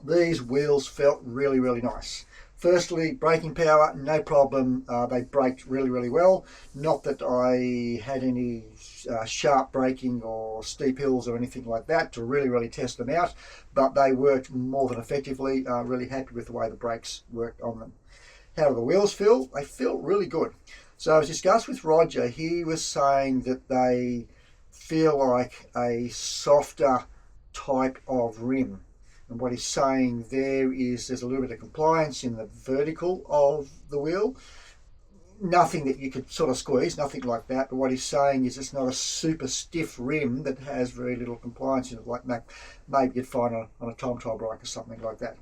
These wheels felt really, really nice. Firstly, braking power, no problem. They braked really, really well. Not that I had any sharp braking or steep hills or anything like that to really, really test them out, but they worked more than effectively. Really happy with the way the brakes worked on them. How do the wheels feel? They feel really good. So I was discussed with Roger. He was saying that they feel like a softer type of rim. And what he's saying there is there's a little bit of compliance in the vertical of the wheel. Nothing that you could sort of squeeze, nothing like that. But what he's saying is it's not a super stiff rim that has very little compliance in it, like maybe you'd find on a time trial bike or something like that.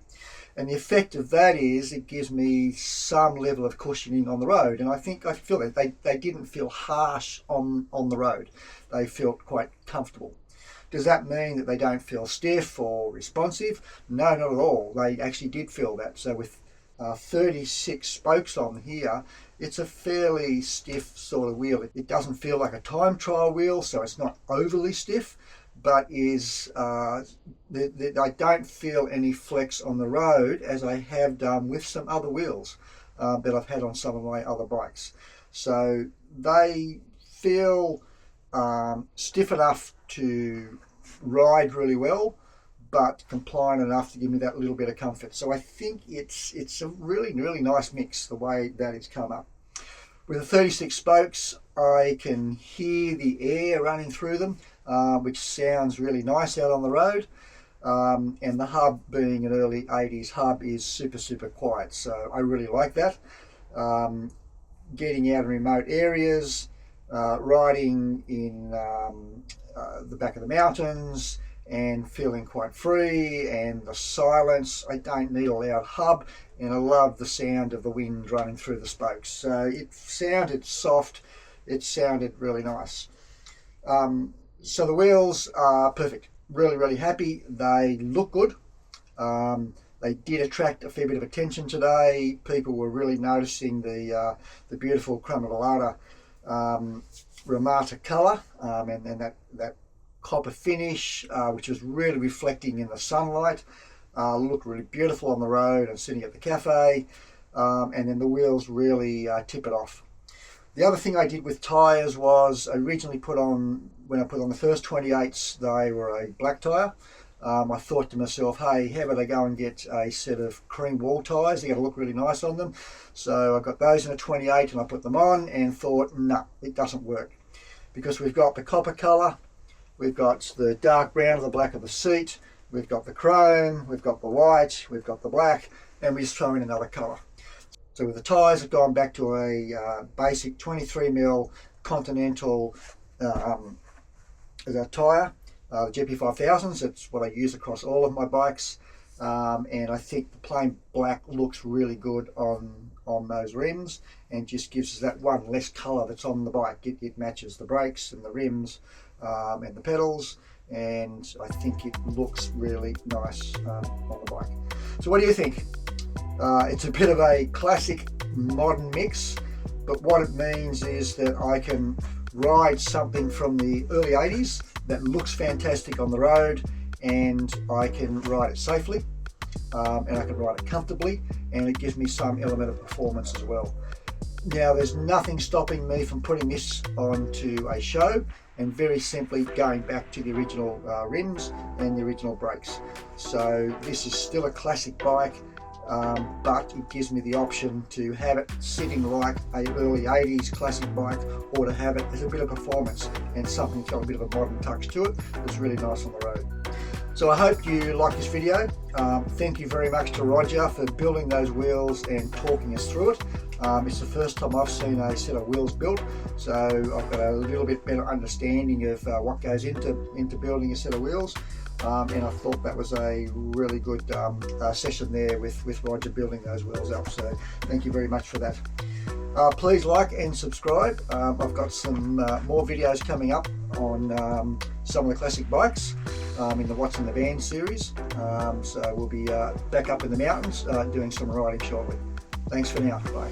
And the effect of that is it gives me some level of cushioning on the road. And I feel that they didn't feel harsh on the road. They felt quite comfortable. Does that mean that they don't feel stiff or responsive? No, not at all. They actually did feel that. So with 36 spokes on here, it's a fairly stiff sort of wheel. It doesn't feel like a time trial wheel, so it's not overly stiff, but I don't feel any flex on the road as I have done with some other wheels that I've had on some of my other bikes. So they feel stiff enough to ride really well, but compliant enough to give me that little bit of comfort. So I think it's a really, really nice mix the way that it's come up. With the 36 spokes, I can hear the air running through them, which sounds really nice out on the road. And the hub, being an early 80s hub, is super, super quiet. So I really like that. Getting out in remote areas, riding in the back of the mountains and feeling quite free, and the silence. I don't need a loud hub, and I love the sound of the wind running through the spokes. So it sounded soft, it sounded really nice. So the wheels are perfect. Really happy. They look good. They did attract a fair bit of attention today. People were really noticing the beautiful chromatolata Ramata colour, and that copper finish, which was really reflecting in the sunlight. Looked really beautiful on the road and sitting at the cafe, and then the wheels really tip it off. The other thing I did with tyres was originally when I put on the first 28s, they were a black tyre. I thought to myself, hey, how about I go and get a set of cream wall tyres? They're going to look really nice on them. So I got those in a 28 and I put them on and thought, no, it doesn't work. Because we've got the copper colour, we've got the dark brown of the black of the seat, we've got the chrome, we've got the white, we've got the black, and we just throw in another colour. So with the tyres, I've gone back to a basic 23mm Continental as a tyre. The GP5000s, that's what I use across all of my bikes, and I think the plain black looks really good on those rims and just gives us that one less colour that's on the bike. It matches the brakes and the rims and the pedals, and I think it looks really nice on the bike. So what do you think? It's a bit of a classic modern mix, but what it means is that I can ride something from the early 80s that looks fantastic on the road, and I can ride it safely, and I can ride it comfortably, and it gives me some element of performance as well. Now, there's nothing stopping me from putting this onto a show and very simply going back to the original rims and the original brakes. So this is still a classic bike, but it gives me the option to have it sitting like a early 80s classic bike, or to have it as a bit of performance and something that's got a bit of a modern touch to it that's really nice on the road. So I hope you like this video. Thank you very much to Roger for building those wheels and talking us through it. It's the first time I've seen a set of wheels built, so I've got a little bit better understanding of what goes into building a set of wheels. And I thought that was a really good session there with Roger building those wheels up. So thank you very much for that. Please like and subscribe. I've got some more videos coming up on some of the classic bikes in the What's in the Van series. So we'll be back up in the mountains doing some riding shortly. Thanks for now. Bye.